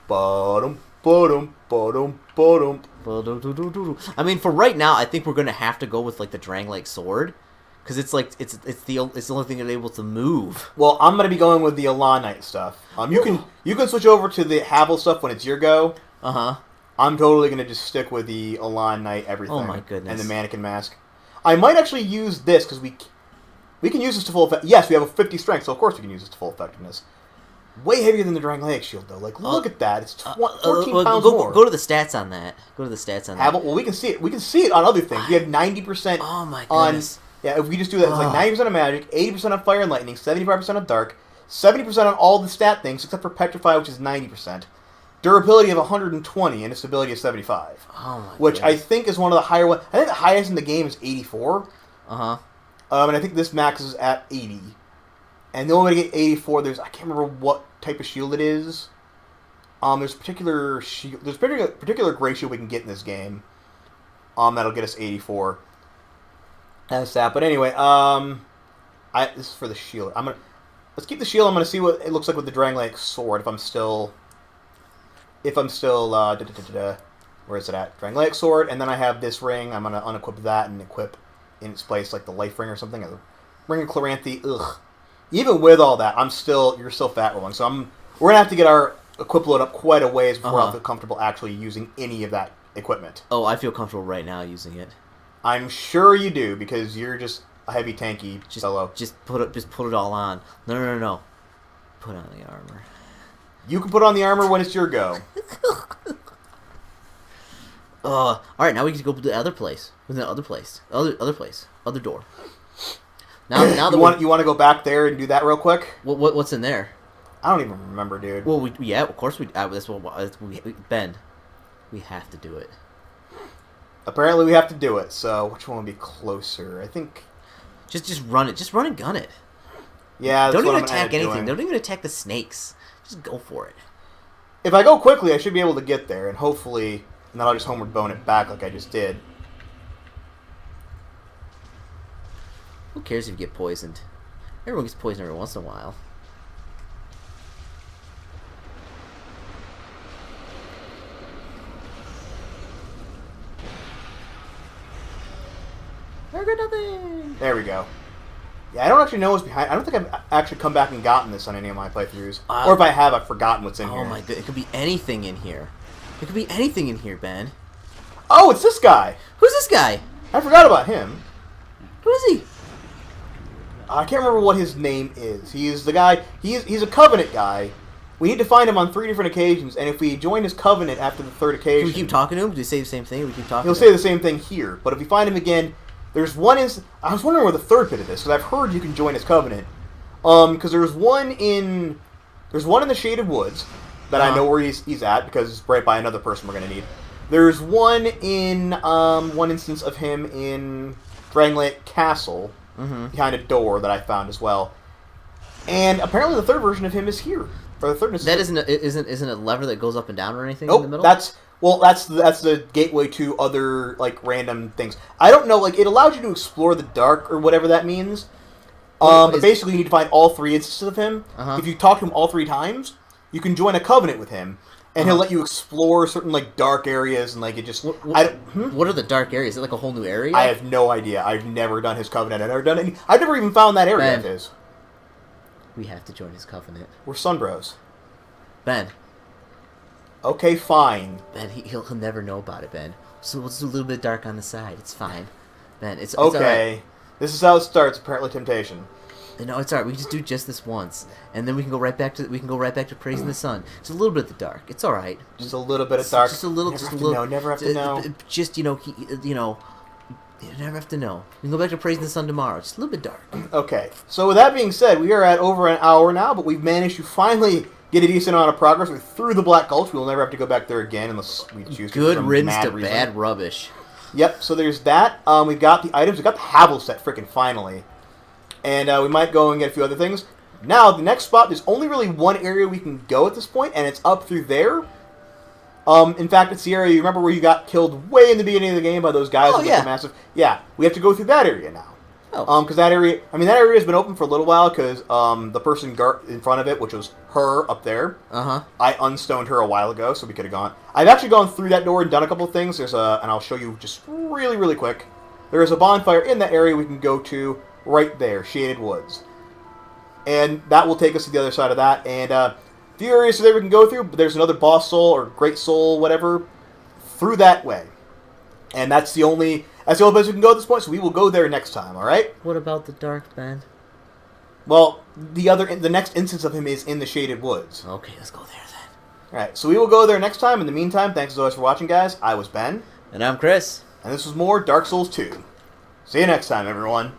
Ba-dum, ba-dum, ba-dum, ba-dum. I mean, for right now, I think we're gonna have to go with like the Drang-like sword, because it's the only thing that's able to move. Well, I'm gonna be going with the Elan Knight stuff. You can switch over to the Havel stuff when it's your go. I'm totally gonna just stick with the Elan Knight everything. Oh my goodness. And the mannequin mask. I might actually use this because we can use this to full effect. Yes, we have a 50 strength, so of course we can use this to full effectiveness. Way heavier than the Drang-like shield, though. Like, look at that. It's 14 pounds more. Go to the stats on that. Go to the stats on that. Well, we can see it. We can see it on other things. We have 90%. Oh my goodness. Yeah, if we just do that, it's like 90% of magic, 80% on fire and lightning, 75% on dark, 70% on all the stat things except for petrify, which is 90%. Durability of 120 and a stability of 75. Oh my which goodness. I think is one of the higher ones. I think the highest in the game is 84. Uh-huh. And I think this max is at 80. And the only way to get 84, I can't remember what type of shield it is. There's a particular shield. There's a particular gray shield we can get in this game. That'll get us 84. That's that. But anyway, this is for the shield. Let's keep the shield. I'm gonna see what it looks like with the Drang-like sword. If I'm still Where is it at? Drangleic Sword, and then I have this ring. I'm going to unequip that and equip in its place like the Life Ring or something. Or the Ring of Chloranthy. Ugh. Even with all that, you're still fat rolling. So we're going to have to get our equip load up quite a ways before I'll feel comfortable actually using any of that equipment. Oh, I feel comfortable right now using it. I'm sure you do, because you're just a heavy tanky fellow. Just put it all on. No. Put on the armor. You can put on the armor when it's your go. All right, now we can go to the other place. What's the other place? Other place. Other door. Now you want to go back there and do that real quick? What's in there? I don't even remember, dude. Well, of course we. Ben, we have to do it. Apparently, we have to do it. So, which one would be closer? I think. Just run it. Just run and gun it. Yeah. Don't even attack anything. Don't even attack the snakes. Just go for it. If I go quickly, I should be able to get there, and hopefully, and then I'll just homeward bone it back like I just did. Who cares if you get poisoned? Everyone gets poisoned every once in a while. I got nothing. There we go. Yeah, I don't actually know what's behind. I don't think I've actually come back and gotten this on any of my playthroughs. Or if I have, I've forgotten what's in here. Oh my god, it could be anything in here. It could be anything in here, Ben. Oh, it's this guy. Who's this guy? I forgot about him. Who is he? I can't remember what his name is. He's the guy. He's a Covenant guy. We need to find him on 3 different occasions, and if we join his Covenant after the 3rd occasion... Can we keep talking to him? Do he say the same thing? We keep talking He'll say the same thing here, but if we find him again... There's one I was wondering where the 3rd bit of this, because I've heard you can join his Covenant. Because there's one in the Shaded Woods that I know where he's at, because it's right by another person we're going to need. There's one in one instance of him in Drangleic Castle, behind a door that I found as well. And apparently the 3rd version of him is here. Or the 3rd instance. That isn't a lever that goes up and down or anything Nope, in the middle? that's the gateway to other, like, random things. I don't know, like, it allows you to explore the dark, or whatever that means. But basically you need to find all 3 instances of him. If you talk to him all 3 times, you can join a Covenant with him, and he'll let you explore certain, like, dark areas, and, like, it just... What are the dark areas? Is it like a whole new area? I have no idea. I've never done his Covenant. I've never even found that area of his. We have to join his Covenant. We're Sunbros. Ben. Okay, fine. Ben, he'll never know about it, Ben. So it's a little bit dark on the side. It's fine. Ben, it's okay. all right. This is how it starts, apparently temptation. No, it's alright. We can just do just this once, and then we can go right back to praising the sun. Just a little bit of the dark. It's all right. Just a little bit of dark. Just a little. Never have to know. Just you never have to know. We can go back to praising the sun tomorrow. Just a little bit dark. Okay. So with that being said, we are at over an hour now, but we've managed to finally get a decent amount of progress. We're through the Black Gulch. We will never have to go back there again unless we choose to. Good riddance to bad rubbish. Yep. So there's that. We've got the items. We got the Havel set, freaking finally. And we might go and get a few other things. Now, the next spot, there's only really one area we can go at this point, and it's up through there. In fact, it's the area, you remember where you got killed way in the beginning of the game by those guys with the massive... Yeah, we have to go through that area now. Oh. Because that area... I mean, that area has been open for a little while, because the person in front of it, which was her up there, I unstoned her a while ago, so we could have gone... I've actually gone through that door and done a couple of things. There's a... And I'll show you just really, really quick. There is a bonfire in that area we can go to right there, Shaded Woods. And that will take us to the other side of that, and... a few areas there we can go through, but there's another boss soul or great soul, whatever, through that way. And that's the only place we can go at this point, so we will go there next time, alright? What about the dark, Ben? Well, the next instance of him is in the Shaded Woods. Okay, let's go there then. Alright, so we will go there next time. In the meantime, thanks as always for watching, guys. I was Ben. And I'm Chris. And this was more Dark Souls 2. See you next time, everyone.